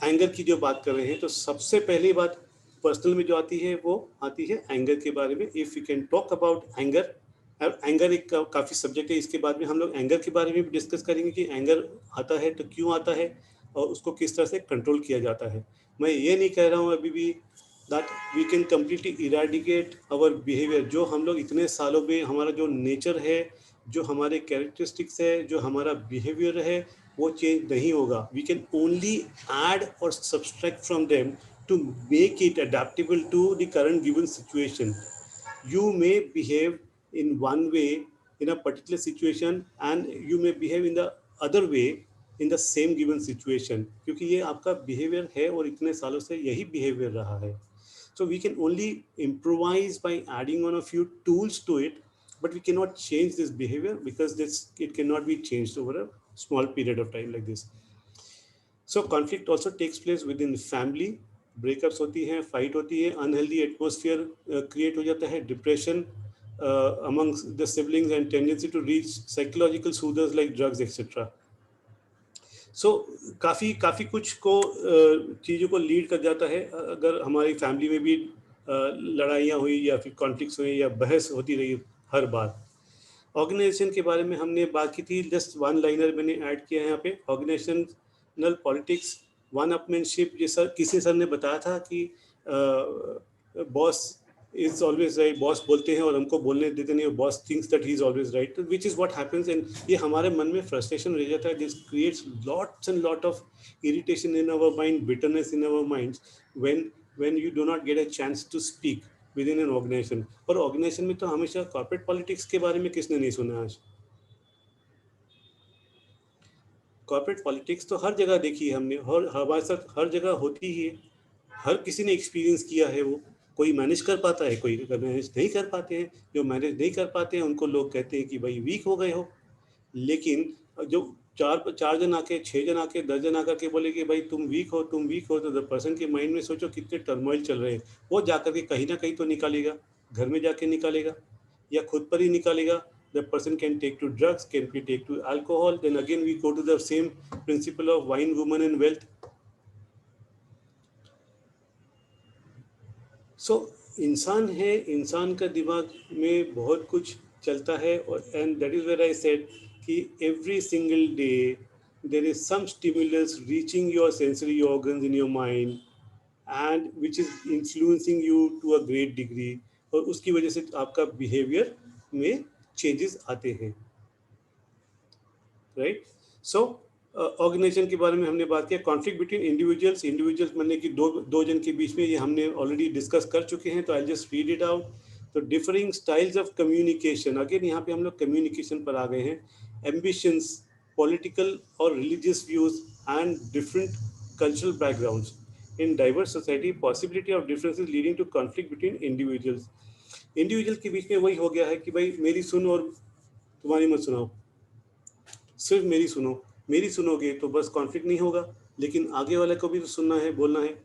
एंगर की जो बात कर रहे हैं, तो सबसे पहली बात पर्सनल में जो आती है वो आती है एंगर के बारे में। If you can talk about anger, anger एक काफ़ी सब्जेक्ट है, इसके बाद में हम लोग एंगर के बारे में भी डिस्कस करेंगे कि एंगर आता है तो क्यों आता है और उसको किस तरह से कंट्रोल किया जाता है। मैं ये नहीं कह रहा हूँ अभी भी that we can completely eradicate our behaviour. जो हम लोग इतने सालों में हमारा जो नेचर है, जो हमारे कैरेक्टरिस्टिक्स है, जो हमारा बिहेवियर है, वो चेंज नहीं होगा। वी कैन ओनली ऐड और subtract from them to make it adaptable to the current given situation. You may behave in one way in a particular situation and you may behave in the other way in the same given situation, क्योंकि ये आपका behavior है और इतने सालों से यही behavior रहा है। So we can only improvise by adding on a few tools to it, but we cannot change this behavior because it cannot be changed over a small period of time like this. So conflict also takes place within family. Breakups होती हैं, fight होती है, unhealthy atmosphere create हो जाता है, depression amongst the siblings and tendency to reach psychological soothers like drugs etcetera. So काफ़ी कुछ को चीज़ों को लीड कर जाता है। अगर हमारी फैमिली में भी लड़ाइयाँ हुई या फिर कॉन्फ्लिक्ट्स हुए या बहस होती रही हर बार। ऑर्गेनाइजेशन के बारे में हमने बात की थी, जस्ट वन लाइनर मैंने ऐड किया है यहाँ पे। Organisational politics, one upmanship. जैसा किसी सर ने बताया था कि boss is always right, boss बोलते हैं और हमको बोलने देते नहीं, boss thinks that he is always right, which is what happens. And ये हमारे मन में फ्रस्ट्रेशन रह जाता है। This creates lots and lot of irritation in our mind, bitterness in our minds when you do not get a chance to speak within an organisation. और organisation में तो हमेशा कॉर्पोरेट पॉलिटिक्स के बारे में किसने नहीं सुना आज? कॉर्पोरेट पॉलिटिक्स तो हर जगह देखी है हमने, और हमारे साथ हर जगह होती ही है, हर किसी ने एक्सपीरियंस किया है। वो कोई मैनेज कर पाता है, कोई मैनेज नहीं कर पाते हैं। जो मैनेज नहीं कर पाते हैं उनको लोग कहते हैं कि भाई वीक हो गए हो। लेकिन जो चार जन आके, 6 जन आके, 10 जन आकर के बोले कि भाई तुम वीक हो, तुम वीक हो, तो द पर्सन के माइंड में सोचो कितने टर्मोइल चल रहे हैं। वो जाकर के कहीं ना कहीं तो निकालेगा, घर में जाके निकालेगा या खुद पर ही निकालेगा। The person can take to drugs, can be take to alcohol. Then again we go to the same principle of wine, woman and wealth. So इंसान है, इंसान का दिमाग में बहुत कुछ चलता है, और and that is where I said कि every single day there is some stimulus reaching your sensory organs in your mind and which is influencing you to a great degree, और उसकी वजह से आपका behavior में चेंजेस आते हैं, right? सो organisation के बारे में हमने बात किया, कॉन्फ्लिक्ट बिटवीन इंडिविजुअल्स मतलब कि दो जन के बीच में, ये हमने ऑलरेडी डिस्कस कर चुके हैं, तो I just read it out. तो differing styles of communication, again यहाँ पे हम लोग कम्युनिकेशन पर आ गए हैं। एम्बिशंस, पॉलिटिकल और religious views and different cultural backgrounds in diverse society, possibility of differences leading to conflict between individual के बीच में वही हो गया है कि भाई मेरी सुन और तुम्हारी मत सुनाओ, सिर्फ मेरी सुनोगे तो बस कॉन्फ्लिक्ट नहीं होगा, लेकिन आगे वाले को भी तो सुनना है, बोलना है।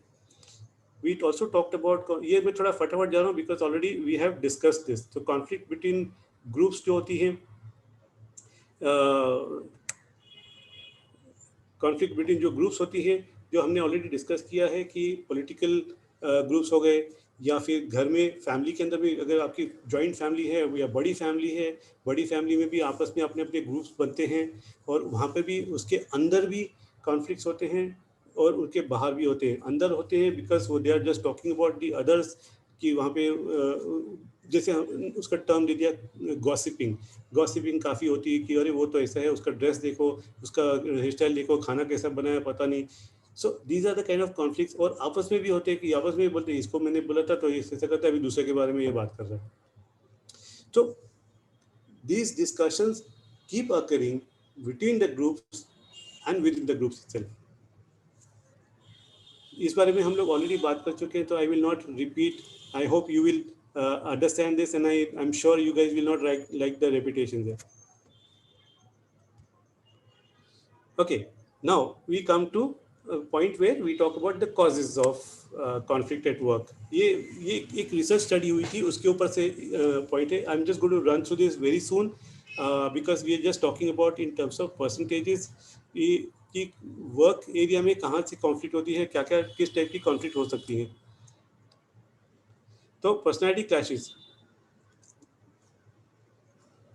वी ऑल्सो टॉक्ड अबाउट, ये मैं थोड़ा फटाफट जा रहा हूँ because already we have discussed this. तो कॉन्फ्लिक्ट बिटवीन ग्रुप्स जो होती है, कॉन्फ्लिक्ट बिटवीन जो ग्रुप्स होती है, जो हमने ऑलरेडी डिस्कस किया है कि पॉलिटिकल ग्रुप्स हो गए, या फिर घर में फैमिली के अंदर भी, अगर आपकी जॉइंट फैमिली है या बड़ी फैमिली है, बड़ी फैमिली में भी आपस में अपने अपने ग्रुप्स बनते हैं, और वहाँ पे भी उसके अंदर भी कॉन्फ्लिक्ट्स होते हैं और उनके बाहर भी होते हैं। अंदर होते हैं बिकॉज वो they are just talking about the others, कि वहाँ पे जैसे उसका टर्म दे दिया गॉसिपिंग काफ़ी होती है कि अरे वो तो ऐसा है, उसका ड्रेस देखो, उसका हेयर स्टाइल देखो, खाना कैसा बनाया पता नहीं। So these are the kind of conflicts. और आपस में भी होते हैं कि आपस में बोलते हैं इसको मैंने बोला था तो ये ऐसा करता है, अभी दूसरे के बारे में ये बात कर रहा है। तो these discussions keep occurring between the groups and with in the groups itself. इस बारे में हम लोग ऑलरेडी बात कर चुके हैं, तो I will not repeat. I hope you will understand this, and I'm sure you guys will not like the repetitions there. Okay, now we come to a point where we talk about the causes of conflict at work. ये एक research study हुई थी, उसके ऊपर से point है। I'm just going to run through this very soon because we are just talking about in terms of percentages कि work area में कहाँ से कॉन्फ्लिक्ट होती है, क्या क्या किस टाइप की कॉन्फ्लिक्ट हो सकती है। तो पर्सनालिटी क्लैशेस,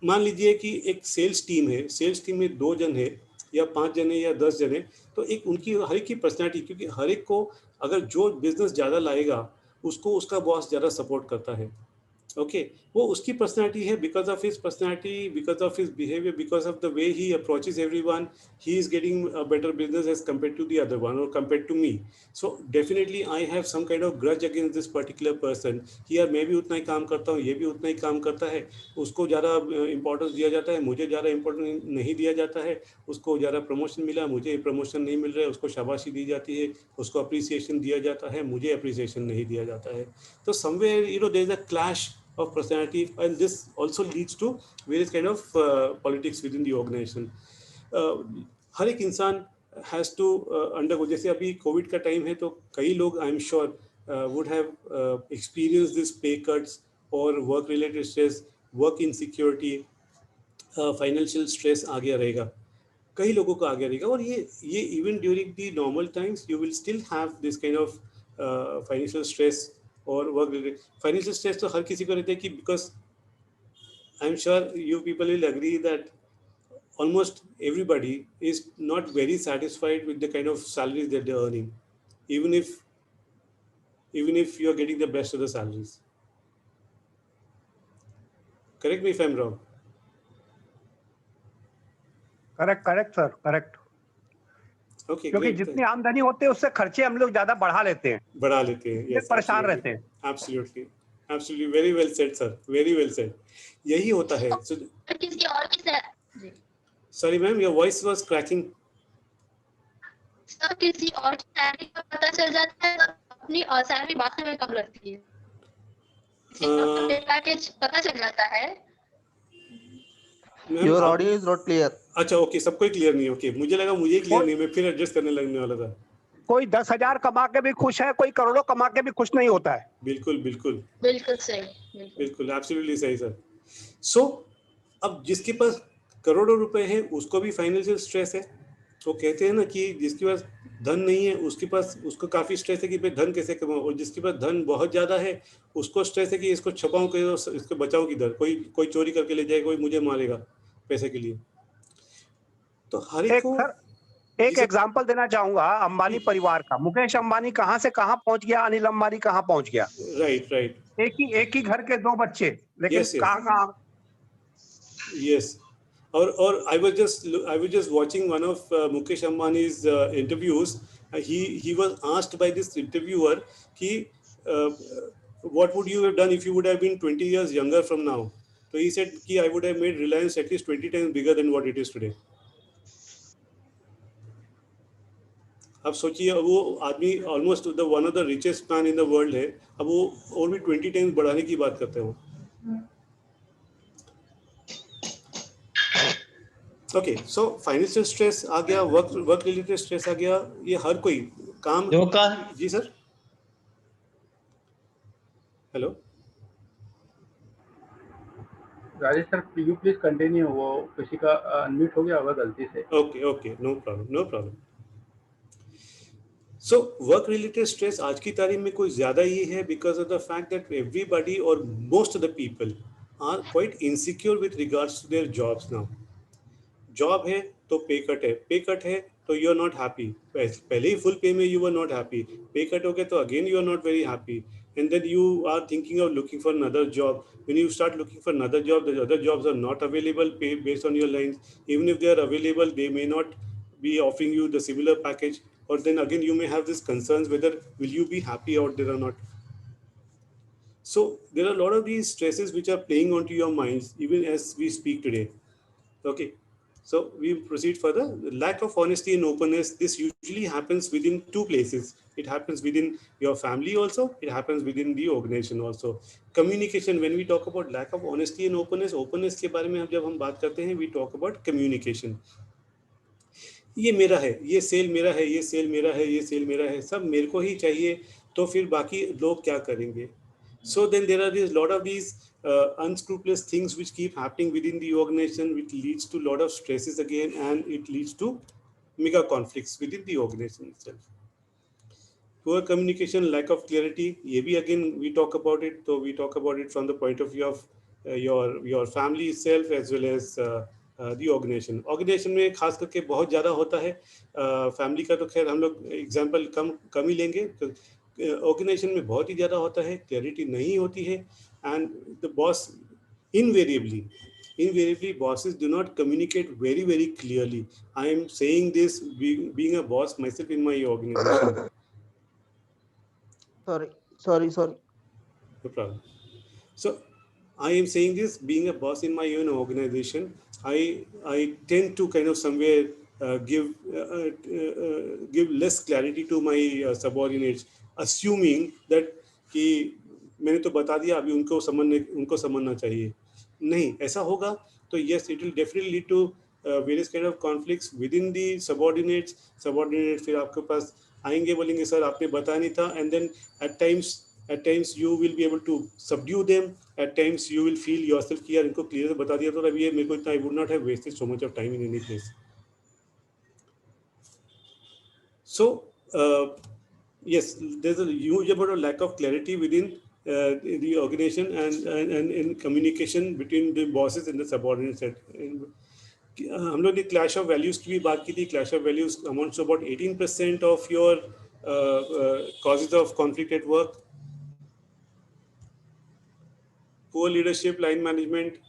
मान लीजिए कि एक सेल्स टीम है, सेल्स टीम में 2 जन है या 5 जन है या 10 जन है, तो एक उनकी हर एक की पर्सनालिटी, क्योंकि हर एक को अगर जो बिजनेस ज़्यादा लाएगा उसको उसका बॉस ज़्यादा सपोर्ट करता है। ओके, वो उसकी पर्सनालिटी है, because of his personality, because of his behaviour, because of the way he approaches everyone, he is getting a better business as compare to the other one और compare to me. So definitely I have some kind of grudge against this particular person कि यार मैं भी उतना ही काम करता हूँ, ये भी उतना ही काम करता है, उसको ज़्यादा इंपॉर्टेंस दिया जाता है, मुझे ज़्यादा इंपॉर्टेंस नहीं दिया जाता है, उसको ज़्यादा प्रमोशन मिला, मुझे प्रमोशन नहीं मिल रहा है, उसको शाबाशी दी जाती है, उसको अप्रिसिएशन दिया जाता है, मुझे अप्रिसिएशन नहीं दिया जाता है। तो somewhere there is a clash of personality, and this also leads to various kind of politics within the organization. हर एक इंसान has to undergo, जैसे अभी कोविड का टाइम है तो कई लोग आई am sure would have experienced this pay cuts or work related stress, work insecurity, financial stress आ गया रहेगा, कई लोगों को आ गया रहेगा। और ये even during the normal times you will still have this kind of financial stress और वर्क रिलेटेड। फाइनेंशियल स्ट्रेस तो हर किसी को रहता है कि because I am sure you people will agree that almost everybody is not very satisfied with the kind of salaries that they're earning, even if you are getting the best of the salaries. Correct me if I'm wrong. Correct sir, correct. Okay, क्योंकि जितनी आमदनी होती है उससे खर्चे हम लोग ज्यादा बढ़ा लेते हैं, yes, परेशान रहते हैं। Absolutely, very well said sir, very well said. यही होता है। किसी और की Sorry ma'am, your voice was cracking. Sir किसी और की सैलरी का पता चल जाता है, अपनी सैलरी बाकी में कम लगती है, पैकेज पता चल जाता है। Your audio is not clear. अच्छा, ओके, सबको क्लियर नहीं है। ओके, मुझे लगा मुझे क्लियर नहीं, मैं फिर एडजस्ट करने लगने वाला था। कोई 10,000 कमा के भी खुश है, कोई करोड़ों कमा के भी खुश नहीं होता है। बिल्कुल सही, बिल्कुल एब्सोल्युटली सही सर। सो अब जिसके पास करोड़ों रुपए है उसको भी फाइनेंशियल स्ट्रेस है। तो कहते हैं ना कि जिसके पास धन नहीं है उसको काफी स्ट्रेस है कि भाई धन कैसे कमाऊं, और जिसके पास धन बहुत ज्यादा है उसको स्ट्रेस है कि इसको छपाऊं कैसे, इसको बचाऊं किधर, कोई चोरी करके ले जाएगा, कोई मुझे मारेगा पैसे के लिए। तो हर एक एग्जांपल देना चाहूंगा अंबानी परिवार का। मुकेश अंबानी कहां से कहां पहुंच गया, अनिल अंबानी कहां पहुंच गया। राइट। एक ही घर के 2 बच्चे, लेकिन कहां। Yes, Or I was just watching one of Mukesh Ambani's interviews. He was asked by this interviewer, he uh, what would you have done if you would have been 20 years younger from now? So he said कि I would have made Reliance at least 20 times bigger than what it is today. अब सोचिए, वो आदमी almost the one of the richest man in the world है, अब वो और भी 20 टाइम्स बढ़ाने की बात करते हो. ओके, सो फाइनेंशियल स्ट्रेस आ गया, वर्क रिलेटेड स्ट्रेस आ गया, ये हर कोई काम. जी sir, hello Rajesh sir, you please continue. वो किसी का अनम्यूट हो गया होगा गलती से. Okay, no problem. So work related stress आज की तारीख में कोई ज्यादा ही है, because of the fact that everybody और most of the people are quite insecure with regards to their jobs now. Job है तो पे कट है तो यू आर नॉट हैप्पी. पहले ही फुल पे में you are not happy, pay cut हो गया तो again you are not very happy, and then you are thinking of looking for another job. When you start looking for another job, the other jobs are not available based on your lines. Even if they are available, they may not be offering you the similar package, or then again you may have this concerns whether will you be happy out there or not. So there are a lot of these stresses which are playing onto your minds even as we speak today. Okay, so we proceed further. The lack of honesty and openness, this usually happens within two places. It happens within your family also, it happens within the organization also. Communication, when we talk about lack of honesty and openness के बारे में जब हम बात करते हैं, we talk about communication. ये मेरा है, ये सेल मेरा है, ये सेल मेरा है, ये सेल मेरा है, सब मेरे को ही चाहिए, तो फिर बाकी लोग क्या करेंगे? So then there are this lot of these unscrupulous things which keep happening within the organization, which leads to lot of stresses again, and it leads to mega conflicts within the organization itself. Poor communication, lack of clarity, ये भी again we talk about it. So we talk about it from the point of view of your family itself as well as the organisation में खास करके बहुत ज़्यादा होता है. Family का तो खैर हम लोग एग्जांपल कम ही लेंगे. ऑर्गेनाइजेशन में बहुत ही ज़्यादा होता है, क्लैरिटी नहीं होती है, and the boss invariably bosses do not communicate very clearly. I am saying this being a boss myself in my organization. Sorry. No problem. So I am saying this being a boss in my own organization. I tend to kind of somewhere give less clarity to my subordinates, assuming that कि मैंने तो बता दिया, अभी उनको समझना चाहिए. नहीं, ऐसा होगा तो yes, it will definitely lead to various kind of conflicts within the subordinates. फिर आपके पास आएंगे, बोलेंगे सर आपने बताया नहीं था, and then at times you will be able to subdue them. At times you will feel yourself कि यार इनको क्लियर बता दिया तो अभी ये मेरे को इतना, I would not have wasted so much of time in any place. So yes, there's a huge amount of lack of clarity within the organization and in communication between the bosses and the subordinates. हम लोग ने clash of values की भी बात की थी. Clash of values amounts to about 18% of your causes of conflict at work. Poor leadership, line management.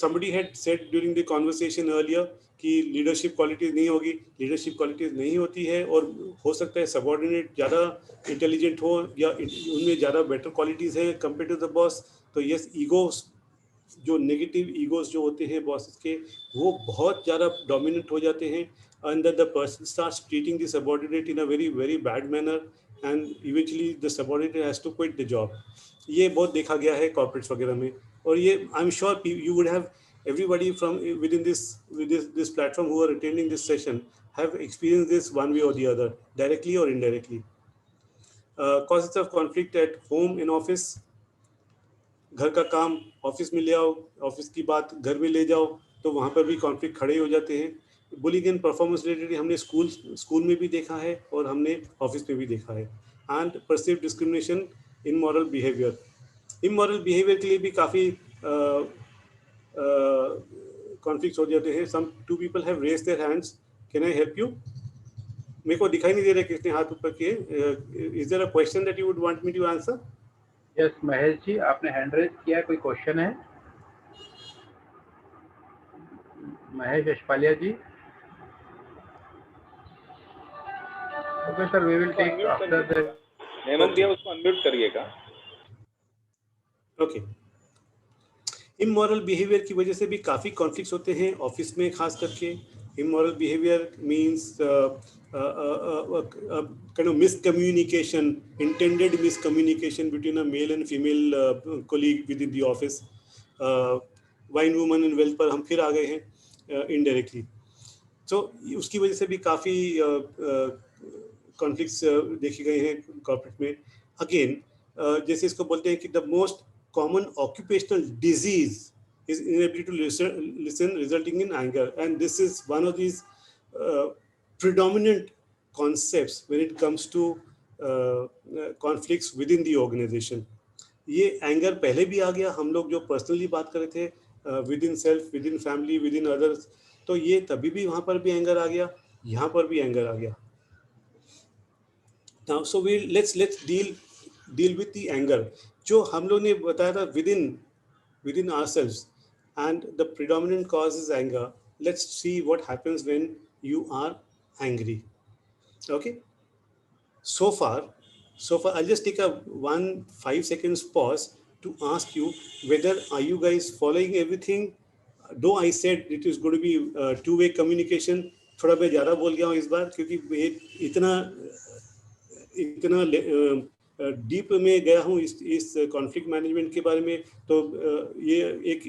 Somebody had said during the conversation earlier कि leadership qualities नहीं होगी. लीडरशिप क्वालिटीज नहीं होती है, और हो सकता है सबऑर्डिनेट ज़्यादा इंटेलिजेंट हो या उनमें ज़्यादा बेटर क्वालिटीज़ हैं कंपेयर टू द बॉस. तो यस, ईगोस, जो नेगेटिव ईगोस जो होते हैं बॉसेस के, वो बहुत ज़्यादा डोमिनेंट हो जाते हैं, and that the person starts treating the subordinate in a very bad manner, and eventually the subordinate has to quit the job. ये बहुत देखा गया है कॉर्पोरेट्स वगैरह में, और ये आई am sure you would have everybody from within this platform who are attending this session have experienced this one way or the other, directly or indirectly. Causes of conflict at home and office. घर का काम office में ले आओ, office की बात घर में ले जाओ, तो वहाँ पर भी कॉन्फ्लिक्ट खड़े हो जाते हैं. बुलिंग एंड परफॉर्मेंस रिलेटेड हमने स्कूल में भी देखा है और हमने ऑफिस में भी देखा है. And perceived discrimination, immoral behaviour. Immoral behaviour के लिए भी काफ़ी कॉन्फ्लिक्ट हो जाते हैं. Some two people have raised their hands. Can I help you? मेरे को दिखाई नहीं दे रहा किसने हाथ ऊपर किए. Is there a question that you would want me to answer? Yes Mahesh ji, आपने हैंड रेज किया, कोई क्वेश्चन है? महेश यशपालिया जी. Okay sir, we will take after the. Hemant भैया उसको अनम्यूट करिएगा. ओके. इमोरल बिहेवियर की वजह से भी काफ़ी कॉन्फ्लिक्ट्स होते हैं ऑफिस में, खास करके. Immoral behaviour means kind of miscommunication, intended miscommunication between a male and female colleague within the office. Wine woman in wealth पर हम फिर आ गए हैं इनडायरेक्टली. तो उसकी वजह से भी काफ़ी कॉन्फ्लिक्ट्स देखे गए हैं कॉर्पोरेट में. अगेन जैसे इसको बोलते हैं कि the most common occupational disease is inability to listen resulting in anger, and this is one of these predominant concepts when it comes to conflicts within the organization. ये एंगर पहले भी आ गया, हम लोग जो पर्सनली बात कर रहे थे with in self, with in family, with in others, तो ये तभी भी वहाँ पर भी एंगर आ गया, यहाँ पर भी एंगर आ गया. Now so we let's deal with the anger जो हम लोग ने बताया था within ourselves, and the predominant cause is anger. Let's see what happens when you are angry. Okay, so far I'll just take a 5 seconds pause to ask you whether are you guys following everything. Though I said it is going to be two-way communication, थोड़ा मैं ज़्यादा बोल गया हूँ इस बार, क्योंकि इतना deep में गया हूँ इस कॉन्फ्लिक्ट मैनेजमेंट के बारे में, तो ये एक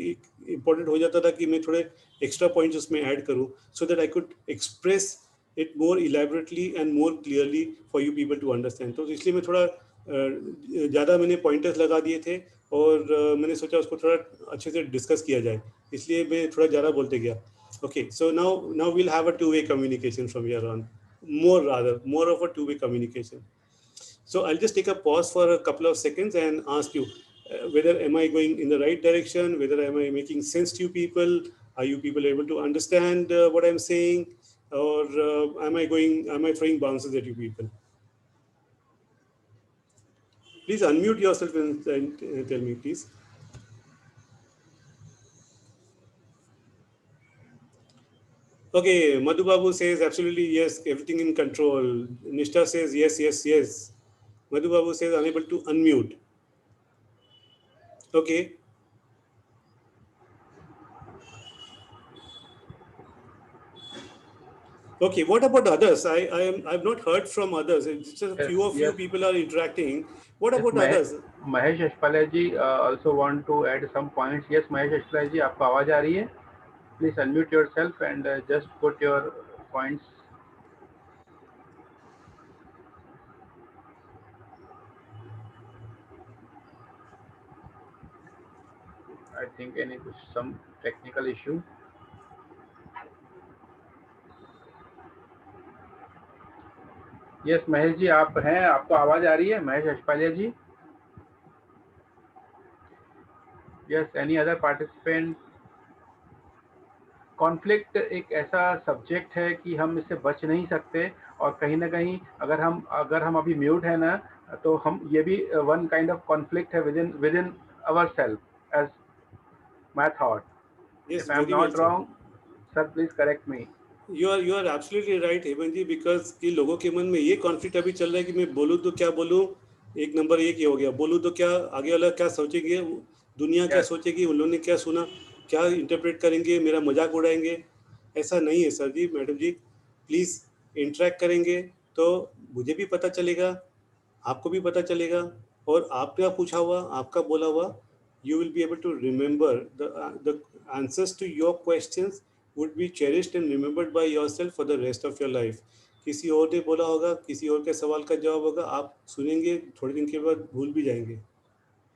इम्पोर्टेंट हो जाता था कि मैं थोड़े एक्स्ट्रा पॉइंट्स उसमें ऐड करूँ, so that I could express it more elaborately and more clearly for you people to understand. तो इसलिए मैं थोड़ा ज़्यादा मैंने पॉइंटर्स लगा दिए थे, और मैंने सोचा उसको थोड़ा अच्छे से डिस्कस किया जाए, इसलिए मैं थोड़ा ज़्यादा बोलते गया. Okay, so now we'll have a two way communication from here on, more of a two-way communication. So I'll just take a pause for a couple of seconds and ask you whether am I going in the right direction, whether am I making sense to you people, are you people able to understand what I'm saying, or am I throwing bounces at you people? Please unmute yourself and tell me, please. Okay, Madhu Babu says absolutely yes, everything in control. Nishta says yes. Madhu Babu says unable to unmute. Okay. Okay, what about others? I've not heard from others. It's just a few of you people are interacting. What about others? Mahesh Yashpalia ji also want to add some points. Yes, Mahesh Yashpalia ji, आपको आवाज आ रही है? Please unmute yourself and just put your points. I think some technical issue. Yes, Mahesh ji आप हैं, आपको आवाज आ रही है महेश यशपालिया जी? Yes, any other participant? Conflict एक ऐसा सब्जेक्ट है कि हम इससे बच नहीं सकते, और कहीं ना कहीं अगर हम अभी म्यूट है ना, तो हम ये भी वन काइंड ऑफ कॉन्फ्लिक्ट है within our self, as my thought. If I am not wrong, sir please correct me. You are absolutely right, Hemant ji, because कि लोगों के मन में ये कॉन्फ्लिक्ट अभी चल रहा है कि मैं बोलूँ तो क्या बोलूँ. एक नंबर एक ही हो गया, बोलूँ तो क्या आगे वाला क्या सोचेंगे, दुनिया क्या सोचेगी, उन लोगों ने क्या सुना, क्या इंटरप्रेट करेंगे, मेरा मजाक उड़ाएंगे. ऐसा नहीं है sir ji, madam ji, please interact करेंगे तो मुझे भी पता चलेगा, आपको भी पता चलेगा, और आपका पूछा हुआ, आपका बोला हुआ, you will be able to remember the answers to your questions would be cherished and remembered by yourself for the rest of your life. किसी और ने बोला होगा, किसी और के सवाल का जवाब होगा, आप सुनेंगे, थोड़े दिन के बाद भूल भी जाएंगे.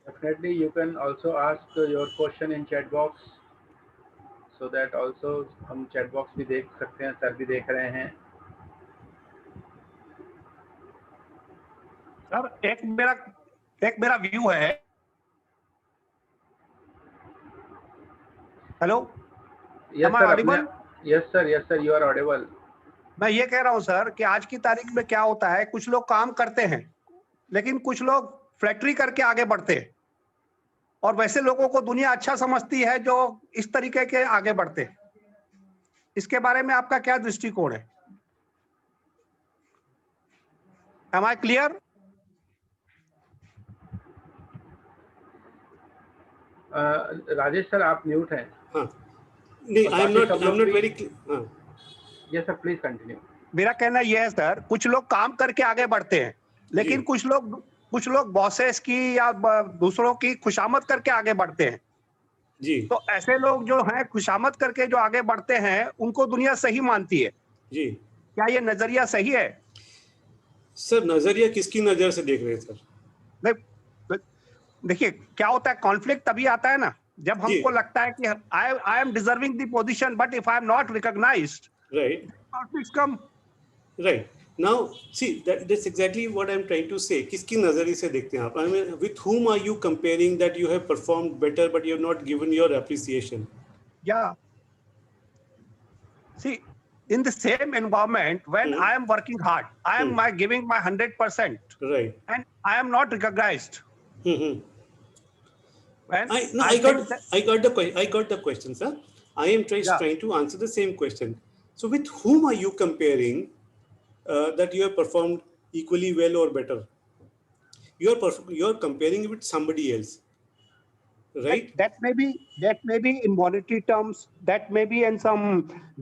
Definitely, you can also ask your question in chat box, so that also हम chat box भी देख सकते हैं, सर भी देख रहे हैं. सर एक मेरा व्यू है. Hello, Yes sir, yes sir, you are audible. मैं ये कह रहा हूँ सर कि आज की तारीख में क्या होता है, कुछ लोग काम करते हैं लेकिन कुछ लोग फ्लैक्टरी करके आगे बढ़ते हैं, और वैसे लोगों को दुनिया अच्छा समझती है जो इस तरीके के आगे बढ़ते हैं. इसके बारे में आपका क्या दृष्टिकोण है? Am I clear? Rajesh sir आप म्यूट हैं. हाँ नहीं, आई एम नॉट वेरी हाँ. Yes sir please continue. मेरा कहना यह है सर, कुछ लोग काम करके आगे बढ़ते हैं, लेकिन कुछ लोग बॉसेस की या दूसरों की खुशामद करके आगे बढ़ते हैं जी. तो ऐसे लोग जो हैं खुशामद करके जो आगे बढ़ते हैं उनको दुनिया सही मानती है जी. क्या ये नजरिया सही है? सर नजरिया किसकी नजर से देख रहे हैं सर? नहीं, देखिए क्या होता है, कॉन्फ्लिक्ट तभी आता है ना जब हमको लगता है कि I am deserving the position but if I am not recognised, right. Conflicts कम. Right. Now, see, that's exactly what I'm trying to say. किसकी नजरिए से देखते हैं आप? I mean, with whom are you comparing that you have performed better, but you have not given your appreciation? Yeah. See, in the same environment, when I am working hard, I am giving my 100%. Right. And I am not recognized. When I got the question, sir. I am trying to answer the same question. So, with whom are you comparing that you have performed equally well or better? You are comparing with somebody else, right? That may be in monetary terms, that may be in some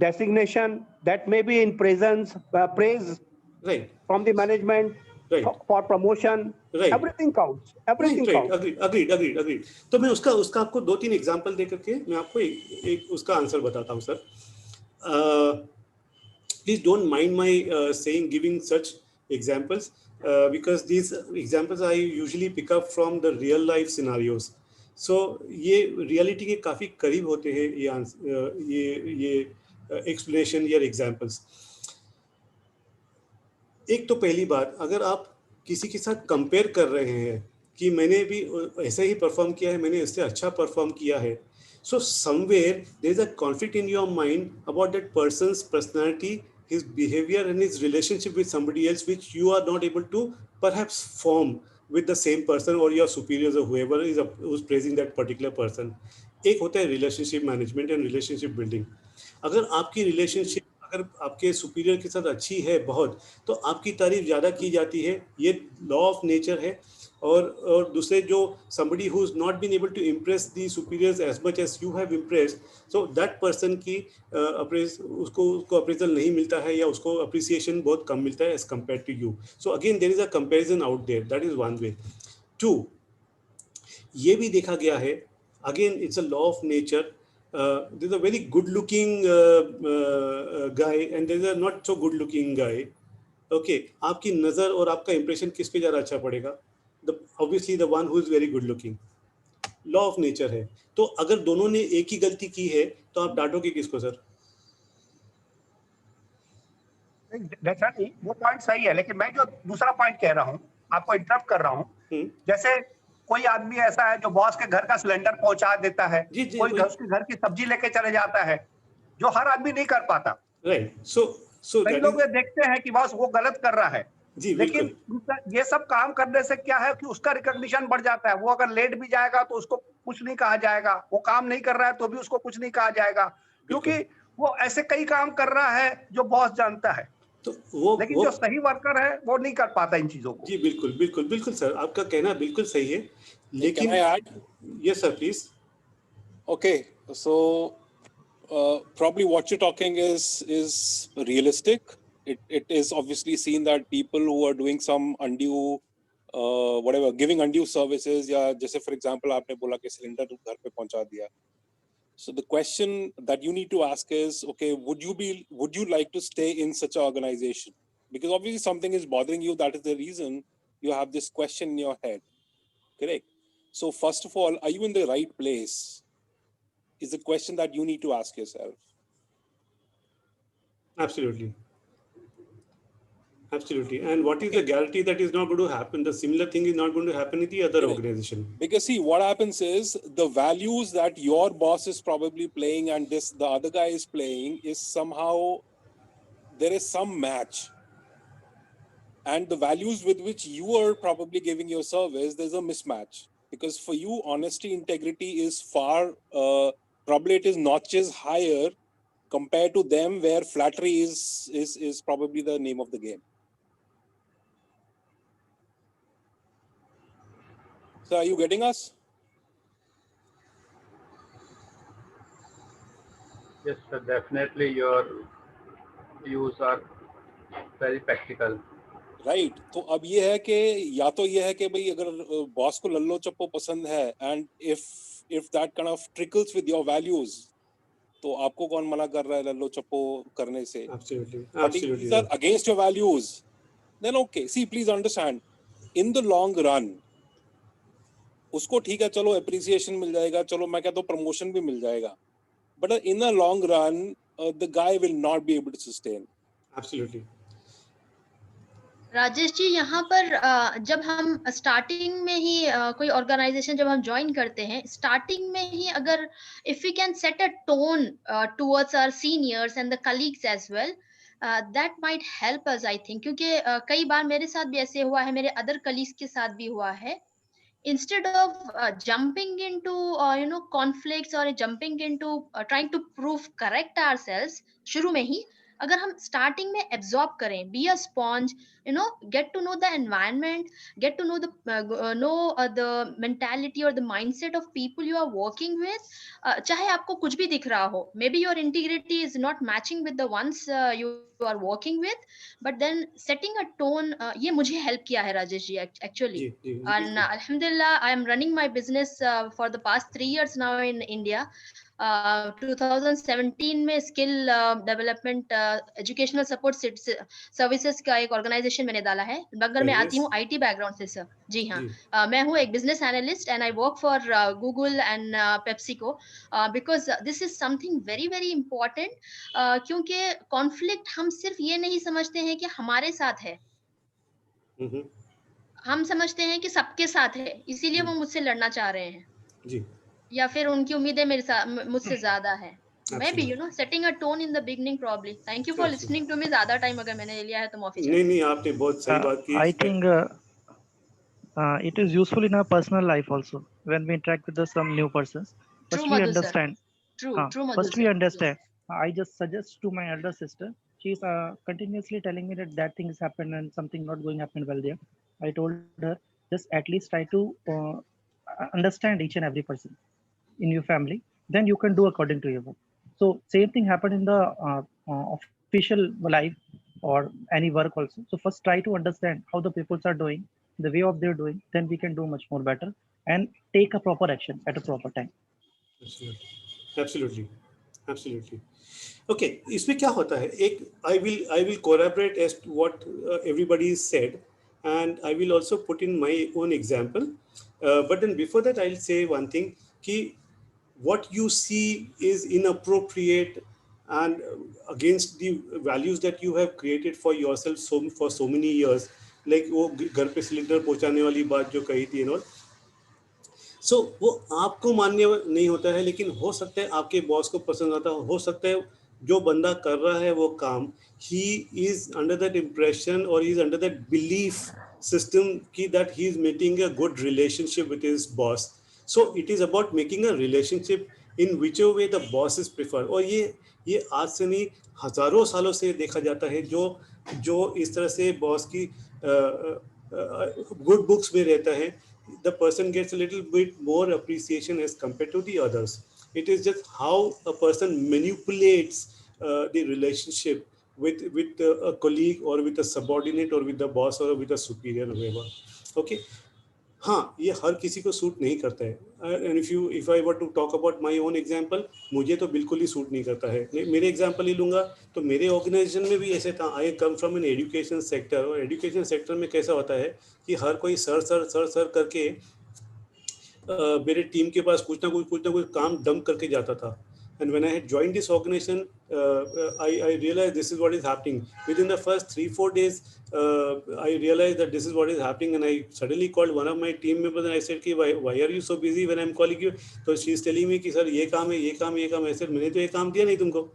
designation, that may be in praise Right. from the management, right. for promotion, right. Everything counts. Everything right. counts. Agreed. तो मैं उसका आपको 2-3 example दे करके मैं आपको एक उसका answer बताता हूँ sir. Please don't mind my giving such examples because these examples I usually pick up from the real life scenarios. So ये reality के काफी करीब होते हैं ये explanation या examples. एक तो पहली बात, अगर आप किसी के साथ कंपेयर कर रहे हैं कि मैंने भी ऐसा ही परफॉर्म किया है, मैंने इससे अच्छा परफॉर्म किया है, so somewhere there is a conflict in your mind about that person's personality, his behavior and his relationship with somebody else, which you are not able to perhaps form with the same person or your superiors or whoever is who's praising that particular person. एक होता है relationship management and relationship building. अगर आपकी relationship अगर आपके superior के साथ अच्छी है बहुत, तो आपकी तारीफ ज़्यादा की जाती है, ये लॉ ऑफ नेचर है. और दूसरे जो somebody who's not been able to impress the superiors as much as you have impressed, so that person की उसको appraisal नहीं मिलता है या उसको appreciation बहुत कम मिलता है as compared to you. So again there is a comparison out there. That is one way. 2, ये भी देखा गया है, again it's a law of nature. There's a very good looking guy and there's a not so good looking guy. Okay, आपकी नजर और आपका impression किस पे ज़्यादा अच्छा पड़ेगा? Obviously the one who is very good looking. Law of nature है. तो अगर दोनों ने एक ही गलती की है तो आप डांटोगे किसको सर? वो पॉइंट सही है, लेकिन मैं जो दूसरा पॉइंट कह रहा हूँ, आपको इंटरप्ट कर रहा हूँ. जैसे कोई आदमी ऐसा है जो बॉस के घर का सिलेंडर पहुंचा देता है, कोई उसके घर की सब्जी लेके चले जाता है, जो हर आदमी नहीं कर पाता. राइट. सो कई लोग ये देखते हैं कि बॉस वो गलत कर रहा है, लेकिन ये सब काम करने से क्या है कि उसका रिकॉग्निशन बढ़ जाता है. वो अगर लेट भी जाएगा तो उसको कुछ नहीं कहा जाएगा, वो काम नहीं कर रहा है तो भी उसको कुछ नहीं कहा जाएगा, क्योंकि वो ऐसे कई काम कर रहा है जो बॉस जानता है. तो लेकिन जो सही वर्कर है वो नहीं कर पाता इन चीजों को. जी बिल्कुल सर, आपका कहना बिल्कुल सही है, लेकिन yes sir please. Okay, so probably what you're talking is realistic. It is obviously seen that people who are doing some undue giving undue services, या जैसे for example आपने बोला कि सिलेंडर घर पे पहुंचा दिया. So the question that you need to ask is, okay, would you like to stay in such an organization? Because obviously something is bothering you. That is the reason you have this question in your head. Correct. So first of all, are you in the right place? Is the question that you need to ask yourself. Absolutely. And what is the guarantee that is not going to happen? The similar thing is not going to happen in the other organization. Because see, what happens is the values that your boss is probably playing and the other guy is playing is somehow there is some match. And the values with which you are probably giving your service, there's a mismatch. Because for you, honesty, integrity is far, probably it is notches higher compared to them, where flattery is probably the name of the game. So are you getting us? Yes, sir. Definitely, your views are very practical. Right तो अब ये है कि या तो ये है कि भाई अगर बॉस को लल्लो चप्पो पसंद है and if that kind of trickles with your values तो आपको कौन मना कर रहा है लल्लो चप्पो करने से? Absolutely. Sir, against your values, then okay. See, please understand, in the long run, उसको ठीक है, चलो appreciation मिल जाएगा, चलो मैं कहता हूँ promotion भी मिल जाएगा, but in the long run, the guy will not be able to sustain. Absolutely. Rajesh ji, यहाँ पर जब हम स्टार्टिंग में ही कोई ऑर्गेनाइजेशन जब हम ज्वाइन करते हैं, स्टार्टिंग में ही अगर if we can set a tone towards our seniors and the colleagues as well, that might help us, I think, क्योंकि कई बार मेरे साथ भी ऐसे हुआ है, मेरे अदर कलीग्स के साथ भी हुआ है. Instead of jumping into conflicts or jumping into trying to prove correct ourselves, शुरू में ही अगर हम स्टार्टिंग में एब्जॉर्ब करें, be a sponge, get to know the environment, get to know the mentality or the mindset of people you are working with. चाहे आपको कुछ भी दिख रहा हो, maybe your integrity is not matching with the ones you are working with, but then setting a tone, ये मुझे help किया है Rajesh ji actually. And alhamdulillah, I am running my business for the past 3 years now in India. 2017 में skill development educational support services का एक organisation मैंने डाला है, मगर मैं आती हूँ आईटी बैकग्राउंड से सर. जी हाँ, मैं हूँ एक business analyst and I work for Google and PepsiCo, because this is something very very important, क्योंकि कॉन्फ्लिक्ट हम सिर्फ ये नहीं समझते हैं कि हमारे साथ है, हम समझते हैं कि सबके साथ है, इसीलिए वो मुझसे लड़ना चाह रहे हैं जी, या फिर उनकी उम्मीदें मेरे साथ मुझसे ज्यादा है. मैं भी setting a tone in the beginning probably. Thank you for listening to me. ज्यादा टाइम अगर मैंने लिया है तो माफी चाहती हूं. नहीं आपने बहुत सही बात की. I think it is useful in our personal life also when we interact with some new persons. First we understand. First we understand. I just suggest to my elder sister. She is continuously telling me that thing has happened and something not going to happen well there. I told her, just at least try to understand each and every person in your family. Then you can do according to your work. So same thing happened in the official life or any work also. So first try to understand how the people are doing, the way of their doing, then we can do much more better and take a proper action at a proper time. Absolutely. Okay, इसमें क्या होता है, एक I will corroborate as to what everybody said, and I will also put in my own example. But then before that, I'll say one thing, कि what you see is inappropriate and against the values that you have created for yourself for so many years, like वो घर पे cylinder पहुंचाने वाली बात जो कही थी ना, सो वो आपको मान्य नहीं होता है, लेकिन हो सकता है आपके बॉस को पसंद आता हो सकता है जो बंदा कर रहा है वो काम, he is under that impression or he is under that belief system कि that he is making a good relationship with his boss. So it is about making a relationship in whichever way the boss is preferred. और ये आज से नहीं हजारों सालों से देखा जाता है, जो इस तरह से बॉस की गुड बुक्स में रहता है, the person gets a little bit more appreciation as compared to the others. It is just how a person manipulates the relationship with a colleague or with a subordinate or with the boss or with a superior or whatever. Okay, हाँ, ये हर किसी को suit नहीं करता है. And if I were to talk about my own example, मुझे तो बिल्कुल ही सूट नहीं करता है. मेरे एग्जाम्पल ही लूँगा तो मेरे ऑर्गेनाइजेशन में भी ऐसे था. I come from an education sector, और एजुकेशन सेक्टर में कैसा होता है कि हर कोई सर करके मेरे टीम के पास कुछ ना कुछ काम डंप करके जाता था. And when I had joined this organization, I realized this is what is happening. Within the first 3-4 days, I realized that this is what is happening, and I suddenly called one of my team members and I said, why are you so busy when I'm calling you? So she is telling me, sir, ये काम है. I said, मैंने तो ये काम दिया नहीं तुमको.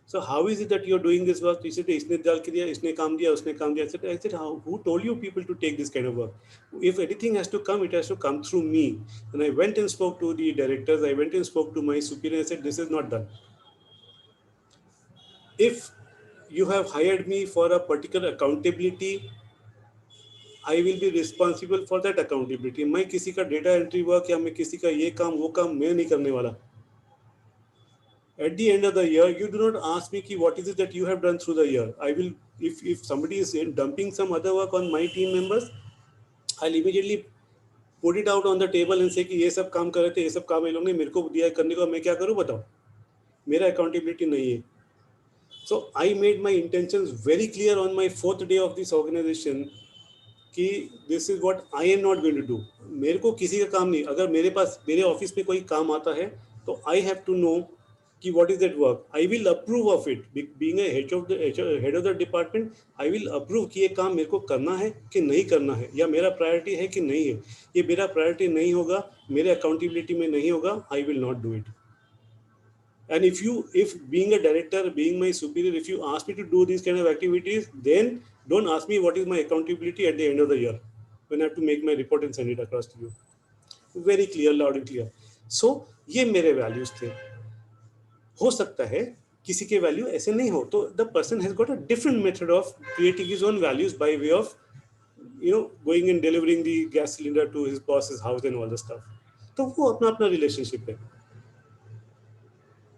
So how is it that you're doing this work? He said, इसने डाल के दिया, इसने काम दिया, उसने काम दिया. I said, who told you people to take this kind of work? If anything has to come, it has to come through me. And I went and spoke to the directors. I went and spoke to my superior. I said, this is not done. if you have hired me for a particular accountability, I will be responsible for that accountability. मैं किसी का data entry work या मैं किसी का ये काम वो काम मैं नहीं करने वाला. At the end of the year, you do not ask me ki what is it that you have done through the year. I will, if somebody is dumping some other work on my team members, I'll immediately put it out on the table and say कि ये सब काम कर रहे थे, ये सब काम ये लोग ने मेरे को दिया करने को, मैं क्या करूँ बताओ. मेरा accountability नहीं है. So I made my intentions very clear on my 4th day of this organization कि this is what I am not going to do. मेरे को किसी का काम नहीं. अगर मेरे पास मेरे ऑफिस में कोई काम आता है तो I have to know कि what is that work. I will approve of it. Being a head of the department, I will approve कि ये काम मेरे को करना है कि नहीं करना है, या मेरा प्रायोरिटी है कि नहीं है. ये मेरा प्रायोरिटी नहीं होगा, मेरे अकाउंटेबिलिटी में नहीं होगा, I will not do it. And if being a director, being my superior, if you ask me to do these kind of activities, then don't ask me what is my accountability at the end of the year when I have to make my report and send it across to you. Very clear, loud and clear. So ये मेरे values थे. हो सकता है किसी के value ऐसे नहीं हो, तो the person has got a different method of creating his own values by way of going and delivering the gas cylinder to his boss's house and all the stuff. तो वो अपना अपना रिलेशनशिप है.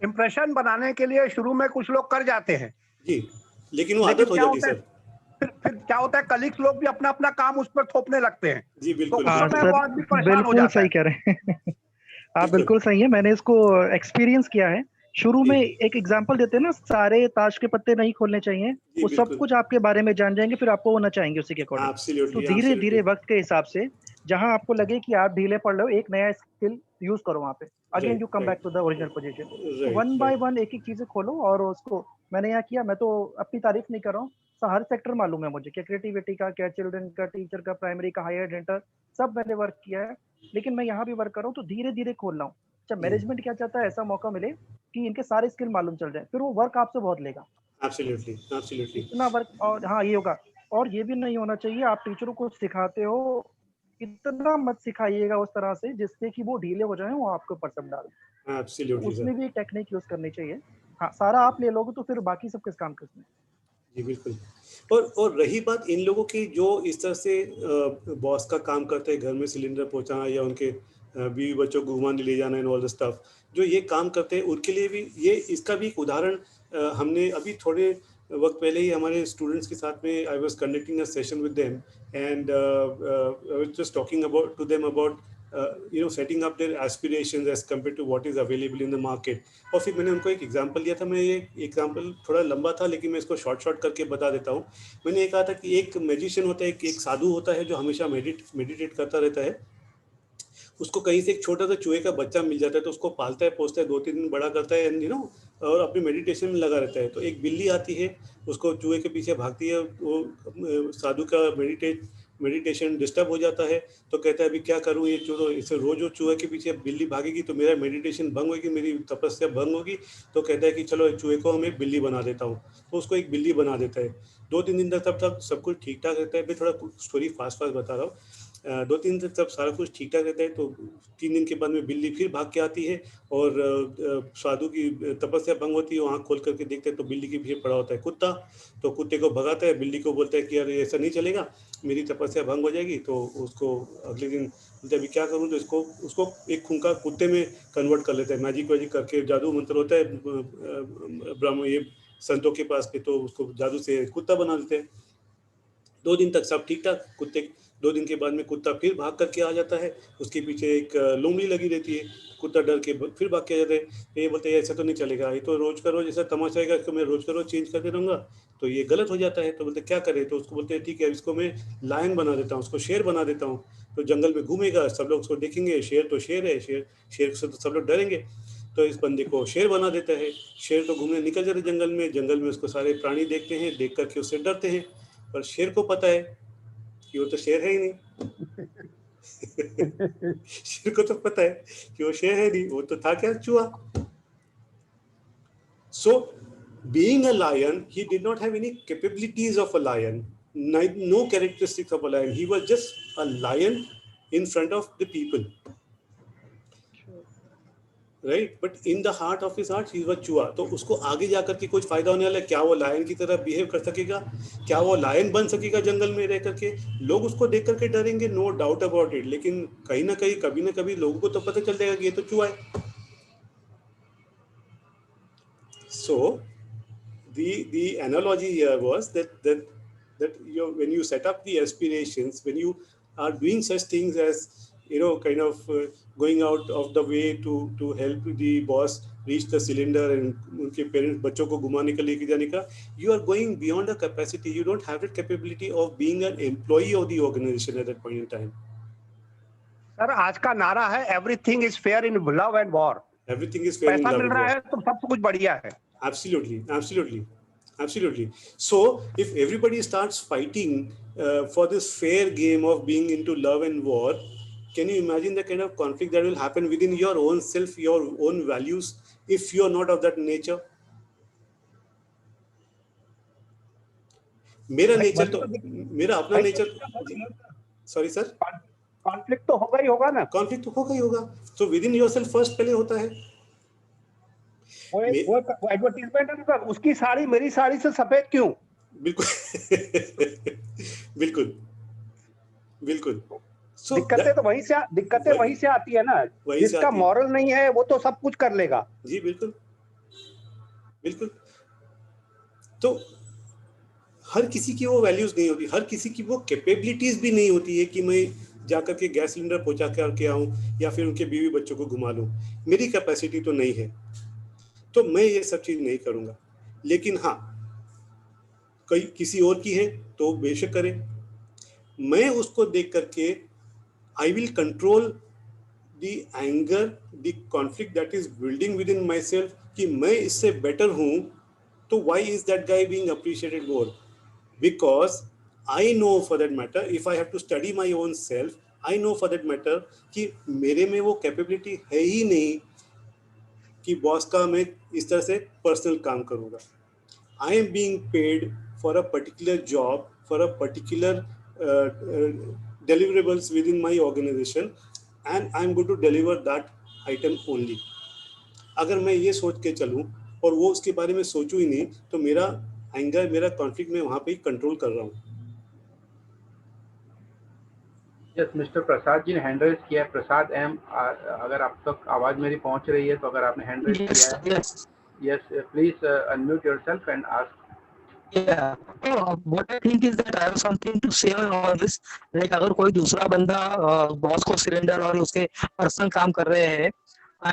Impression बनाने के लिए शुरू में कुछ लोग कर जाते हैं जी, लेकिन वो आदत हो जाती है सर. फिर क्या होता है, कलीग्स लोग भी अपना अपना काम उस पर थोपने लगते हैं. जी बिल्कुल, तो उस समय वो आदमी परेशान हो बिल्कुल जाता सही कह रहे हैं आप, बिल्कुल सही है. मैंने इसको एक्सपीरियंस किया है. शुरू में एक एग्जांपल देते हैं ना, सारे ताश के पत्ते नहीं खोलने चाहिए, वो सब कुछ आपके बारे में जान जाएंगे, फिर आपको वो ना चाहेंगे उसी के अकॉर्डिंग. तो धीरे धीरे वक्त के हिसाब से जहां आपको लगे कि आप ढीले पड़ रहे हो, एक नया स्किल यूज करो वहां पे, again you come back to the original position. One by one एक एक चीजें खोलो और उसको मैंने यहाँ किया. मैं तो अपनी तारीफ नहीं कर रहा हूँ, हर सेक्टर मालूम है मुझे, क्या क्रिएटिविटी का, क्या चिल्ड्रन का, टीचर का, प्राइमरी का, हायर एडेंटर, सब मैंने वर्क किया है. लेकिन मैं यहाँ भी वर्क कर रहा हूँ, तो धीरे धीरे खोल रहा हूँ. अच्छा, मैनेजमेंट क्या चाहता है, ऐसा मौका मिले कि इनके सारे स्किल मालूम चल जाए, फिर वो वर्क आपसे बहुत लेगा. एब्सोल्युटली इतना वर्क. और हाँ, ये होगा. और ये भी नहीं होना चाहिए, आप टीचरों को सिखाते हो, इतना मत सिखाइएगा उस तरह से जिससे कि वो ढीले हो जाए, वो आपको ऊपर सब डाल. एब्सोल्युटली उसमें भी एक टेक्निक यूज करनी चाहिए. हाँ, सारा आप ले लोगे तो फिर बाकी सब किस काम किसमें. जी बिल्कुल. और रही बात इन लोगों की जो इस तरह से बॉस का काम करते हैं, घर में सिलेंडर पहुंचाना या उनके बीवी बच्चों को घुमाने ले जाना एंड ऑल द स्टफ, जो ये काम करते हैं उनके लिए भी ये इसका भी एक उदाहरण हमने अभी थोड़े वक्त पहले ही हमारे स्टूडेंट्स के साथ में I was conducting a session with them and I was just talking about to them about setting up their aspirations as compared to what is available in the market. और फिर मैंने उनको एक एग्जांपल दिया था. मैं ये एग्जांपल थोड़ा लंबा था लेकिन मैं इसको शॉर्ट करके बता देता हूँ. मैंने ये कहा था कि एक मैजिशियन होता है, एक साधु होता है जो हमेशा मेडिटेट करता रहता है. उसको कहीं से एक छोटा सा चूहे का बच्चा मिल जाता है, तो उसको पालता है, पोसता है, 2-3 दिन बड़ा करता है एंड और अपने मेडिटेशन में लगा रहता है. तो एक बिल्ली आती है, उसको चूहे के पीछे भागती है, वो साधु का मेडिटेशन डिस्टर्ब हो जाता है. तो कहता है अभी क्या करूँ, ये इसे रोज चूहे के पीछे बिल्ली भागेगी तो मेरा मेडिटेशन भंग होगी, मेरी तपस्या भंग होगी. तो कहता है कि चलो चूहे को हम एक बिल्ली बना देता हूँ. तो उसको एक बिल्ली बना देता है. 2-3 दिन तक तब सब कुछ ठीक ठाक रहता है. मैं थोड़ा स्टोरी फास्ट बता रहा हूँ. 2-3 दिन तक सारा कुछ ठीक ठाक रहता है. तो 3 दिन के बाद में बिल्ली फिर भाग के आती है और साधु की तपस्या भंग होती है. वहाँ खोल करके देखते हैं तो बिल्ली के पीछे पड़ा होता है कुत्ता. तो कुत्ते को भगाता है, बिल्ली को बोलता है कि यार ऐसा नहीं चलेगा, मेरी तपस्या भंग हो जाएगी. तो उसको अगले दिन बोलते अभी क्या करूँ, तो उसको एक खूंखा कुत्ते में कन्वर्ट कर लेता है. मैजिक वैजिक करके जादू मंत्र होता है ब्राह्मण ये संतों के पास के, तो उसको जादू से कुत्ता बना देते हैं. 2 दिन तक सब ठीक ठाक. कुत्ते 2 दिन के बाद में कुत्ता फिर भाग करके आ जाता है. उसके पीछे एक लोमड़ी लगी रहती है. कुत्ता डर के फिर भाग के आ जाता है. ये बोलते हैं ऐसा तो नहीं चलेगा, ये तो रोज का रोज ऐसा तमाशा है, इसको मैं रोज का रोज चेंज करते रहूँगा तो ये गलत हो जाता है. तो बोलते क्या करें, तो उसको बोलते हैं ठीक है इसको मैं लायन बना देता हूँ, उसको शेर बना देता हूँ. तो जंगल में घूमेगा, सब लोग उसको देखेंगे, शेर तो शेर है, शेर से तो सब लोग डरेंगे. तो इस बंदे को शेर बना देता है. शेर तो घूमने निकल जाते जंगल में उसको सारे प्राणी देखते हैं, देख करके उससे डरते हैं. पर शेर को पता है कि वो तो शेर है ही नहीं. शेर को तो पता है कि वो शेर है नहीं, वो तो था क्या, चूहा. So being a lion, he did not have any capabilities of a lion, no characteristics of a lion. He was just a lion in front of the people. Right, but in the heart of his heart he was चूहा। तो उसको आगे जाकर के कुछ फायदा होने वाला है? क्या वो लायन की तरह बिहेव कर सकेगा? क्या वो लायन बन सकेगा जंगल में रह करके? लोग उसको देख करके डरेंगे, नो डाउट अबाउट इट, लेकिन कहीं ना कहीं कभी ना कभी लोगों को तो पता चल जाएगा कि ये तो चूहा है। सो the analogy here was that when you set up the aspirations, when you are doing such things as kind of going out of the way to help the boss reach the cylinder and उनके parents बच्चों को घुमाने के लेके जाने का, you are going beyond the capacity. You don't have the capability of being an employee of the organization at that point in time. Sir आज का नारा है everything is fair in love and war. Everything is fair in पैसा love mill and रहा war. है तो सब कुछ बढ़िया है। Absolutely. So if everybody starts fighting for this fair game of being into love and war, can you imagine the kind of conflict that will happen within your own self, your own values, if you are not of that nature? मेरा nature तो, मेरा अपना nature, sorry sir, conflict तो होगा ही होगा ना। Conflict तो होगा ही होगा। तो विद इन योरसेल्फ फर्स्ट पहले होता है। वो एडवर्टीजमेंट है ना, उसकी साड़ी मेरी साड़ी से सफेद क्यों? बिल्कुल बिल्कुल बिल्कुल। So दिक्कतें तो वहीं से आती है ना। जिसका मॉरल नहीं है वो तो सब कुछ कर लेगा। जी बिल्कुल बिल्कुल। तो हर किसी की वो वैल्यूज नहीं होती, हर किसी की वो कैपेबिलिटीज भी नहीं होती है कि मैं जाकर के गैस सिलेंडर पहुंचा के आऊं या फिर उनके बीवी बच्चों को घुमा लूं। मेरी कैपेसिटी तो नहीं है, तो मैं ये सब चीज नहीं करूंगा। लेकिन हाँ, किसी और की है तो बेशक करे। मैं उसको देख करके I will control the anger, the conflict that is building within my self कि मैं इससे बेटर हूं, तो why is that guy being appreciated more? Because I know for that matter, if I have to study my own self, I know for that matter कि मेरे में वो capability है ही नहीं कि बॉस का मैं इस तरह से पर्सनल काम करूँगा। I am being paid for a particular job, for a particular deliverables within my organization, and I am going to deliver that item only. अगर मैं ये सोच के चलूँ और वो उसके बारे में सोचूं ही नहीं, तो मेरा एंगर, मेरा कॉन्फ्लिक्ट मैं वहाँ पे ही कंट्रोल कर रहा हूँ। यस, मिस्टर प्रसाद जी ने हैंड रेज किया है। प्रसाद एम, अगर आप तक आवाज मेरी पहुंच रही है तो अगर आपने हैंड रेज किया है, yes please unmute yourself and ask. Yeah, what I think is that I have something to say on this. Like अगर कोई दूसरा बंदा बॉस को सिलेंडर और उसके पर्सनल काम कर रहे हैं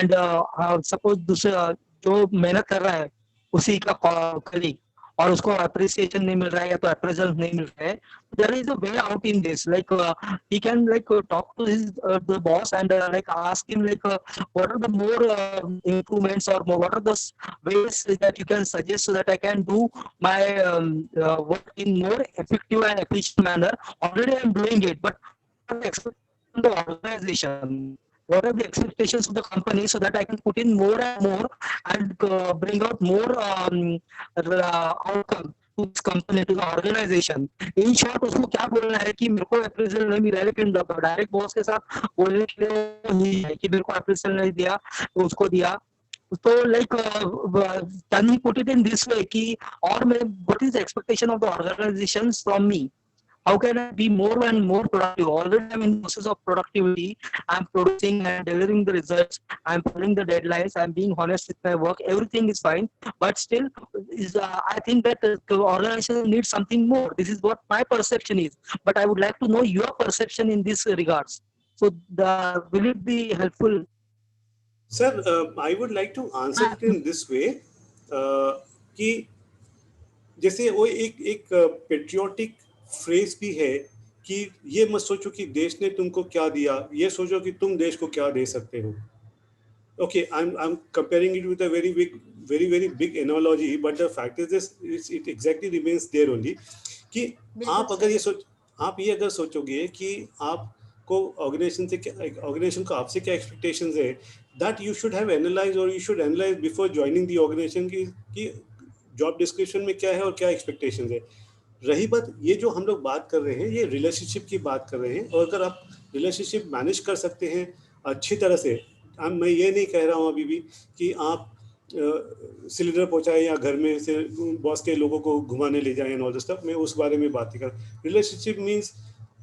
एंड सपोज दूसरा जो मेहनत कर रहा है उसी का कलीग और उसको अप्रिसिएशन नहीं मिल रहा है या तो अप्रेजल नहीं मिल रहा है, there is a way out in this. Like he can like talk to his the boss and like ask him like what are the more improvements or what are the ways that you can suggest so that I can do my work in more effective and efficient manner. Already I am doing it, but the organization, what are the expectations of the company so that I can put in more and more and bring out more outcome to this company, to the organization. In short, उसको क्या बोलना है कि मेरे को appraisal नहीं मिला, लेकिन डायरेक्ट बॉस के साथ बोलने के लिए ही है कि मेरे को अप्रेजल नहीं दिया तो उसको दिया। तो like can we put it in this way कि और मैं what is the expectation of the organizations from me? How can I be more and more productive? Already I'm in the process of productivity. I'm producing and delivering the results. I'm following the deadlines. I'm being honest with my work. Everything is fine. But still, I think that the organization needs something more. This is what my perception is. But I would like to know your perception in this regards. So will it be helpful? Sir, I would like to answer it in this way. कि जैसे वो एक patriotic phrase भी है कि ये मत सोचो कि देश ने तुमको क्या दिया, ये सोचो कि तुम देश को क्या दे सकते हो। Okay, I'm comparing it with a very big analogy, but the fact is this, it exactly remains there only कि आप ये अगर सोचोगे कि आपको ऑर्गेनाइजेशन को आपसे क्या एक्सपेक्टेशंस है, that you should have analyzed or you should analyze before joining the organization कि जॉब डिस्क्रिप्शन में क्या है और क्या एक्सपेक्टेशंस है। रही बात ये जो हम लोग बात कर रहे हैं, ये रिलेशनशिप की बात कर रहे हैं, और अगर आप रिलेशनशिप मैनेज कर सकते हैं अच्छी तरह से, मैं ये नहीं कह रहा हूँ अभी भी कि आप सिलेंडर पहुंचाए या घर में से बॉस के लोगों को घुमाने ले जाए एंड ऑल दिस स्टफ, मैं उस बारे में बात नहीं कर रहा। रिलेशनशिप मीन्स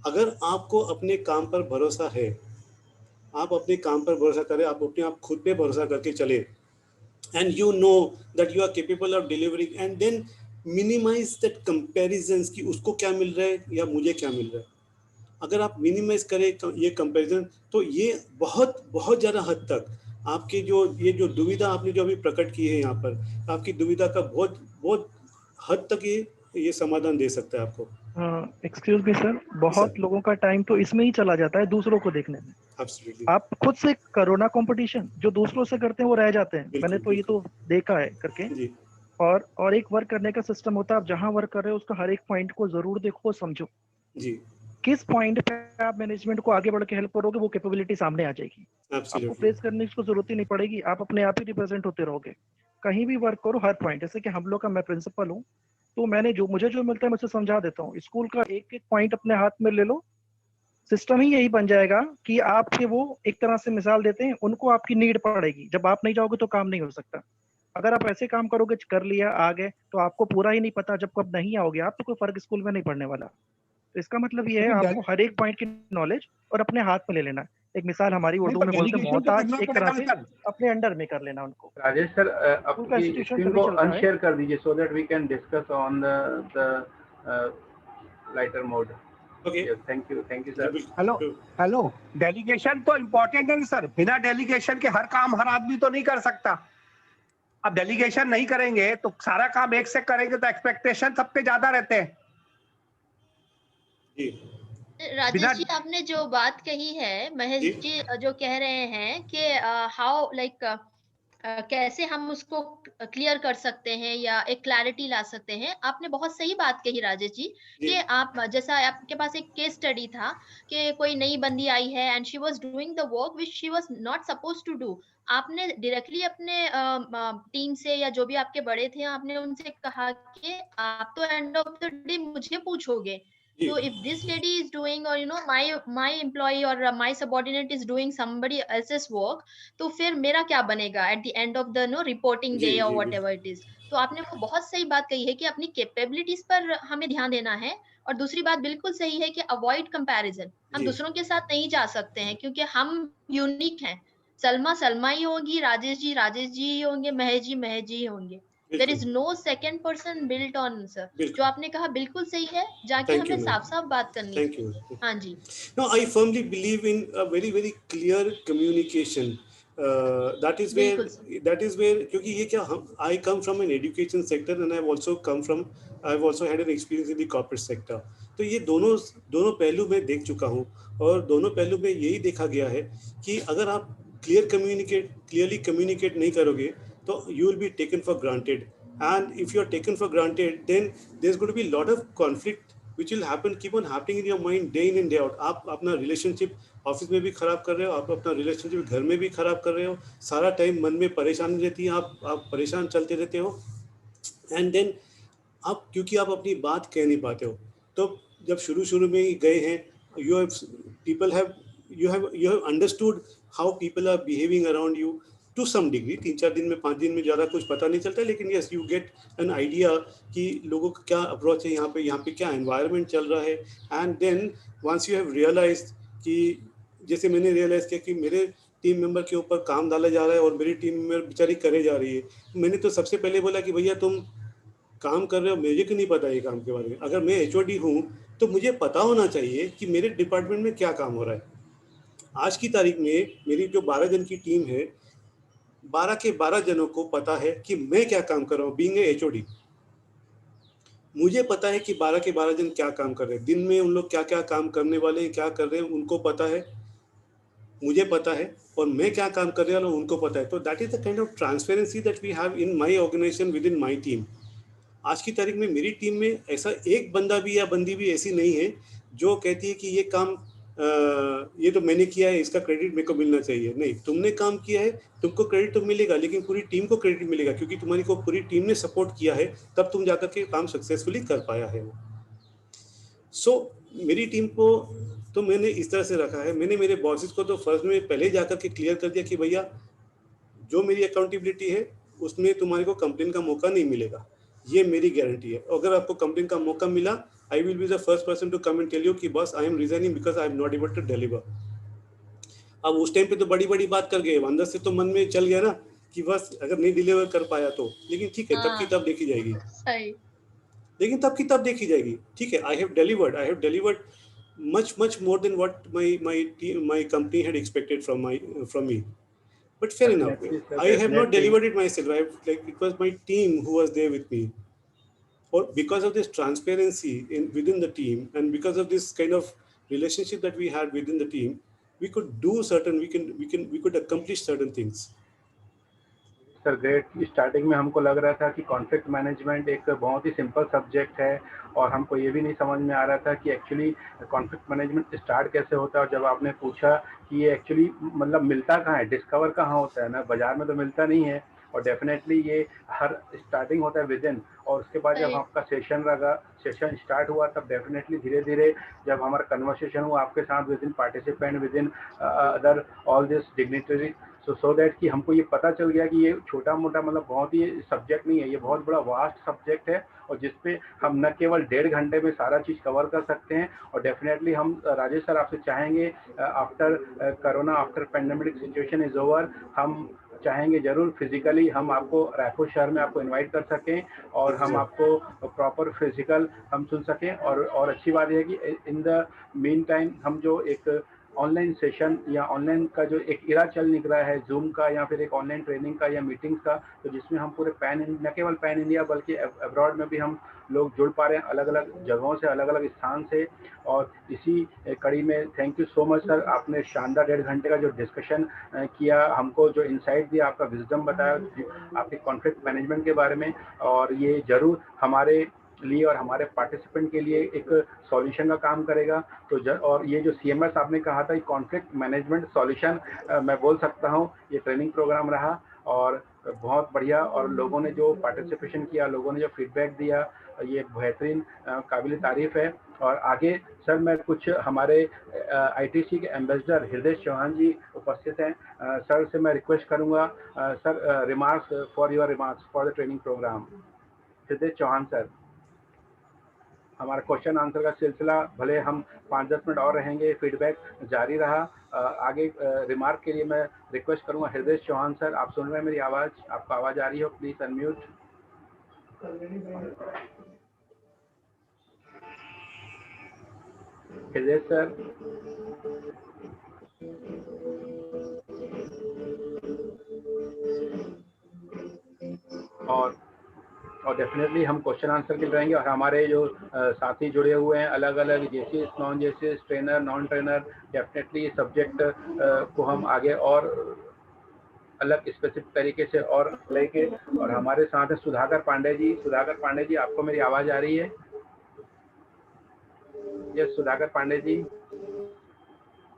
अगर आपको अपने काम पर भरोसा है, आप अपने काम पर भरोसा करें, आप अपने आप खुद पे भरोसा करके चले, and you know that you are capable of delivering, and then minimise that comparisons कि उसको क्या मिल रहा है या मुझे क्या मिल रहा है। अगर आप मिनिमाइज करें ये कंपैरिजन, तो ये बहुत बहुत ज़्यादा हद तक आपकी ये जो दुविधा आपने जो अभी प्रकट की है यहाँ पर, आपकी दुविधा का बहुत बहुत हद तक ये समाधान दे सकता है आपको। एक्सक्यूज मी सर, बहुत लोगों का टाइम तो इसमें ही चला जाता है दूसरों को देखने में। Absolutely. आप खुद से करो ना कंपटीशन, जो दूसरों से करते हैं वो रह जाते हैं। मैंने तो ये तो देखा है करके जी। और एक वर्क करने का सिस्टम होता है, आप जहां वर्क कर रहे हो उसका हर एक पॉइंट को जरूर देखो, समझो जी, किस पॉइंट पे आप मैनेजमेंट को आगे बढ़ के हेल्प करोगे, वो कैपेबिलिटी सामने आ जाएगी। आपको प्रेस करने की जरूरत ही नहीं पड़ेगी, आप अपने आप ही रिप्रेजेंट होते रहोगे। कहीं भी वर्क करो, हर पॉइंट, जैसे कि हम लोग का, मैं प्रिंसिपल हूँ तो मैंने मुझे जो मिलता है मैं उसे समझा देता हूँ। स्कूल का एक एक पॉइंट अपने हाथ में ले लो, सिस्टम ही यही बन जाएगा कि आपके वो एक तरह से मिसाल देते हैं, उनको आपकी नीड पड़ेगी। जब आप नहीं जाओगे तो काम नहीं हो सकता। अगर आप ऐसे काम करोगे, कर लिया आ गए, तो आपको पूरा ही नहीं पता, जब कब नहीं आओगे आप तो कोई फर्क स्कूल में नहीं पड़ने वाला। तो इसका मतलब ये है आपको हर एक पॉइंट की नॉलेज और अपने हाथ में ले लेना। एक मिसाल हमारी उर्दू में बोलते हैं, मोहताज एक तरह से अपने अंडर में कर लेना उनको। राजेश सर, अपनी स्क्रीन को अनशेयर कर दीजिए so that we can discuss on the lighter mode. Okay, thank you sir. Hello, delegation तो इम्पोर्टेंट है सर। बिना डेलीगेशन के हर काम हर आदमी तो नहीं कर सकता। अब डेलीगेशन नहीं करेंगे तो सारा काम एक से करेंगे तो एक्सपेक्टेशन सबके ज्यादा रहते हैं। राजेश जी, आपने जो बात कही है, महेश जी जो कह रहे हैं कि हाउ लाइक कैसे हम उसको क्लियर कर सकते हैं या एक क्लैरिटी ला सकते हैं, आपने बहुत सही बात कही राजेश जी। कि आप जैसा आपके पास एक केस स्टडी था कि कोई नई बंदी आई है and she was doing the work which she was not supposed to do. आपने डायरेक्टली अपने टीम से या जो भी आपके बड़े थे, आपने उनसे कहा कि आप तो एंड ऑफ द डे मुझे पूछोगे। So if this lady is doing, or my employee or my subordinate is doing somebody else's work, तो फिर मेरा क्या बनेगा at the end of the reporting day or whatever it is। तो आपने वो बहुत सही बात कही है कि अपनी कैपेबिलिटीज पर हमें ध्यान देना है। और दूसरी बात बिल्कुल सही है कि अवॉइड कंपैरिजन। हम दूसरों के साथ नहीं जा सकते हैं क्योंकि हम यूनिक हैं। सलमा ही होगी, राजेश जी ही होंगे, महेश जी ही होंगे। There is no second person built on, sir। जो आपने कहा बिल्कुल सही है, जाके हमें साफ बात करनी है। Thank you। हाँ जी। No, I firmly believe in a very very clear communication। That is where क्योंकि ये क्या, I come from an education sector and I've also had an experience in the corporate sector। तो ये दोनों पहलू मैं देख चुका हूँ, और दोनों पहलू में यही देखा गया है कि अगर आप क्लियरली कम्युनिकेट नहीं करोगे तो you will be taken for granted, and if you are taken for granted then there's going to be a lot of conflict which will keep on happening in your mind day in and day out। आप अपना relationship office में भी खराब कर रहे हो, आप अपना रिलेशनशिप घर में भी खराब कर रहे हो, सारा टाइम मन में परेशानी रहती है, आप परेशान चलते रहते हो, एंड देन आप क्योंकि आप अपनी बात कह नहीं पाते हो। तो जब शुरू में ही गए हैं, you have understood how people are behaving around you to some degree। 3-4 दिन में 5 दिन में ज़्यादा कुछ पता नहीं चलता, लेकिन yes you get an idea कि लोगों का क्या अप्रोच है, यहाँ पे क्या एनवायरनमेंट चल रहा है। And then once you have realised कि जैसे मैंने रियलाइज़ किया कि मेरे टीम मेंबर के ऊपर काम डाला जा रहा है और मेरी टीम मेंबर बेचारी करे जा रही है, मैंने तो सबसे पहले बोला कि भैया तुम काम कर रहे हो, मुझे क्यों नहीं पता ये काम के बारे में। अगर मैं HOD हूँ तो मुझे पता होना चाहिए कि मेरे डिपार्टमेंट में क्या काम हो रहा है। आज की तारीख में मेरी जो 12 जन की टीम है, 12 के 12 जनों को पता है कि मैं क्या काम कर रहा हूँ। बीइंग ए HOD मुझे पता है कि 12 के 12 जन क्या काम कर रहे हैं, दिन में उन लोग क्या क्या काम करने वाले हैं, क्या कर रहे हैं, उनको पता है, मुझे पता है, और मैं क्या काम कर रहा हूँ उनको पता है। तो that is the kind of transparency that we have in my organisation within my team. आज की तारीख में मेरी टीम में ऐसा एक बंदा भी या बंदी भी ऐसी नहीं है जो कहती है कि ये काम ये तो मैंने किया है, इसका क्रेडिट मेरे को मिलना चाहिए। नहीं, तुमने काम किया है, तुमको क्रेडिट तो मिलेगा, लेकिन पूरी टीम को क्रेडिट मिलेगा क्योंकि तुम्हारी को पूरी टीम ने सपोर्ट किया है, तब तुम जाकर के काम सक्सेसफुली कर पाया है। सो मेरी टीम को तो मैंने इस तरह से रखा है, मैंने मेरे बॉसेस को तो फर्स्ट में पहले जाकर के क्लियर कर दिया कि भैया जो मेरी अकाउंटेबिलिटी है उसमें तुम्हारे को कंप्लेन का मौका नहीं मिलेगा, ये मेरी गारंटी है। अगर आपको कंप्लेन का मौका मिला, I will be the first person to come and tell you कि बस I am resigning because I am not able to deliver. अब उस टाइम पे तो बड़ी बड़ी बात कर गए, अंदर से तो मन में चल गया ना कि बस अगर नहीं डिलीवर कर पाया तो, लेकिन ठीक है, तब की तब देखी जाएगी, लेकिन तब की तब देखी जाएगी। ठीक है, I have delivered much more than what my company had expected from me, but fair enough, I have not delivered it myself. It was my team who was there with me, or because of this transparency within the team, and because of this kind of relationship that we had within the team, we could do certain, we could accomplish certain things. Sir great. Starting में हमको लग रहा था कि conflict management एक बहुत ही simple subject है, और हमको ये भी नहीं समझ में आ रहा था कि एक्चुअली कॉन्फ्लिक्ट मैनेजमेंट स्टार्ट कैसे होता है। और जब आपने पूछा कि ये एक्चुअली मतलब मिलता कहाँ है, डिस्कवर कहाँ होता है ना, बाजार में तो मिलता नहीं है, और डेफिनेटली ये हर स्टार्टिंग होता है विदिन। और उसके बाद जब आपका सेशन स्टार्ट हुआ, तब डेफिनेटली धीरे धीरे जब हमारा कन्वर्सेशन हुआ आपके साथ within participant, within other all this dignitary, so that कि हमको ये पता चल गया कि ये छोटा मोटा मतलब बहुत ही सब्जेक्ट नहीं है, ये बहुत बड़ा वास्ट सब्जेक्ट है, और जिसपे हम न केवल 1.5 घंटे में सारा चीज़ कवर कर सकते हैं। और डेफिनेटली हम राजेश सर आपसे चाहेंगे after corona, after pandemic situation is over, हम चाहेंगे जरूर फिजिकली हम आपको रायपुर शहर में आपको इनवाइट कर सकें, और हम आपको प्रॉपर फिजिकल हम सुन सकें। और अच्छी बात यह है कि इन द मीन टाइम हम जो एक ऑनलाइन सेशन या ऑनलाइन का जो एक इरा चल निकला है जूम का, या फिर एक ऑनलाइन ट्रेनिंग का या मीटिंग्स का, तो जिसमें हम पूरे न केवल पैन इंडिया बल्कि अब्रॉड में भी हम लोग जुड़ पा रहे हैं, अलग अलग जगहों से, अलग अलग स्थान से। और इसी कड़ी में thank you so much sir, आपने शानदार 1.5 घंटे का जो डिस्कशन किया, हमको जो इंसाइट दिया, आपका विजडम बताया आपके कॉन्फ्लिक्ट मैनेजमेंट के बारे में, और ये जरूर हमारे लिए और हमारे पार्टिसिपेंट के लिए एक सॉल्यूशन का काम करेगा। तो और ये जो CMS आपने कहा था, कॉन्फ्लिक्ट मैनेजमेंट सॉल्यूशन, मैं बोल सकता हूँ ये ट्रेनिंग प्रोग्राम रहा और बहुत बढ़िया, और लोगों ने जो पार्टिसिपेशन किया, लोगों ने जो फीडबैक दिया, ये बेहतरीन काबिल तारीफ है। और आगे सर मैं कुछ हमारे ITC के एम्बेसडर हृदय चौहान जी उपस्थित हैं, सर से मैं रिक्वेस्ट करूँगा sir remarks for the training programme. Hriday Chauhan sir, हमारा क्वेश्चन आंसर का सिलसिला भले हम 5-10 मिनट और रहेंगे, फीडबैक जारी रहा। आगे रिमार्क के लिए मैं रिक्वेस्ट करूंगा हृदय चौहान सर, आप सुन रहे हैं मेरी आवाज़, आपको आवाज़ आ रही हो, प्लीज अनम्यूट। हृदय सर, और डेफिनेटली हम क्वेश्चन आंसर के लिए रहेंगे, और हमारे जो साथी जुड़े हुए हैं अलग अलग JCS, non JCS, trainer, non trainer, definitely ये सब्जेक्ट को हम आगे और अलग स्पेसिफिक तरीके से और लेके। और हमारे साथ है सुधाकर पांडे जी। सुधाकर पांडे जी, आपको मेरी आवाज़ आ रही है? यस सुधाकर पांडे जी।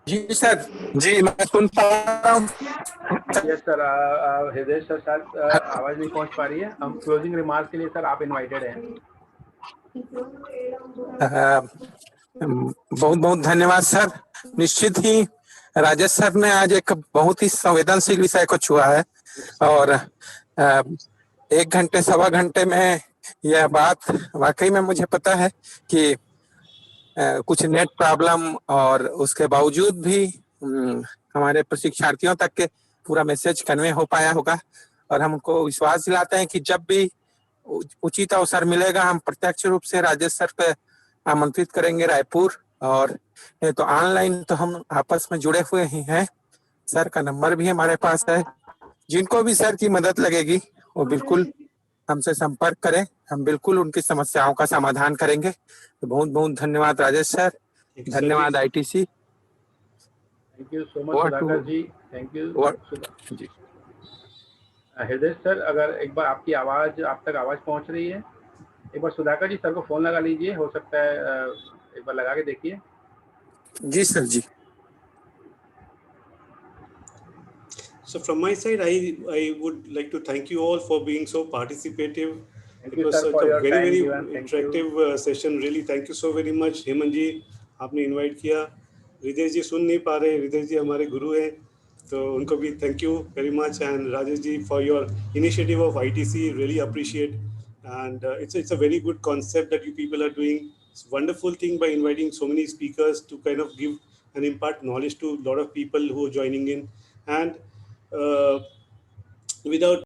जी सर, जी मैं सुन पा रहा हूँ। यस सर, हृदय सर शायद आवाज नहीं पहुंच पा रही है। हम क्लोजिंग रिमार्क के लिए सर आप इनवाइटेड हैं। बहुत बहुत धन्यवाद सर। निश्चित ही राजेश सर ने आज एक बहुत ही संवेदनशील विषय को छुआ है, और 1 घंटे 1.25 घंटे में यह बात वाकई में मुझे पता है कि कुछ नेट प्रॉब्लम और उसके बावजूद भी हमारे प्रशिक्षार्थियों तक के पूरा मैसेज कन्वे हो पाया होगा। और हमको विश्वास दिलाते हैं कि जब भी उचित अवसर मिलेगा हम प्रत्यक्ष रूप से राजेश सर पे आमंत्रित करेंगे रायपुर, और ये तो ऑनलाइन तो हम आपस में जुड़े हुए ही हैं। सर का नंबर भी हमारे पास है, जिनको भी सर की मदद लगेगी वो बिल्कुल हमसे संपर्क करें, हम बिल्कुल उनकी समस्याओं का समाधान करेंगे। तो बहुत बहुत धन्यवाद राजेश सर, धन्यवाद ITC। Thank you so much Sudhakar ji, thank you जी। हृदय सर, अगर एक बार आपकी आवाज आप तक आवाज पहुंच रही है, एक बार सुधाकर जी सर को फोन लगा लीजिए, हो सकता है एक बार लगा के देखिए। जी सर जी। So from my side, I would like to thank you all for being so participative. It was such a very interactive session. Really, thank you so very much, Heman ji, आपने invite किया। हृदय जी सुन नहीं पा रहे, हृदय जी हमारे गुरु हैं, तो उनको भी thank you very much, and Rajesh ji for your initiative of ITC, really appreciate, and it's a very good concept that you people are doing. It's a wonderful thing by inviting so many speakers to kind of give and impart knowledge to a lot of people who are joining in, and without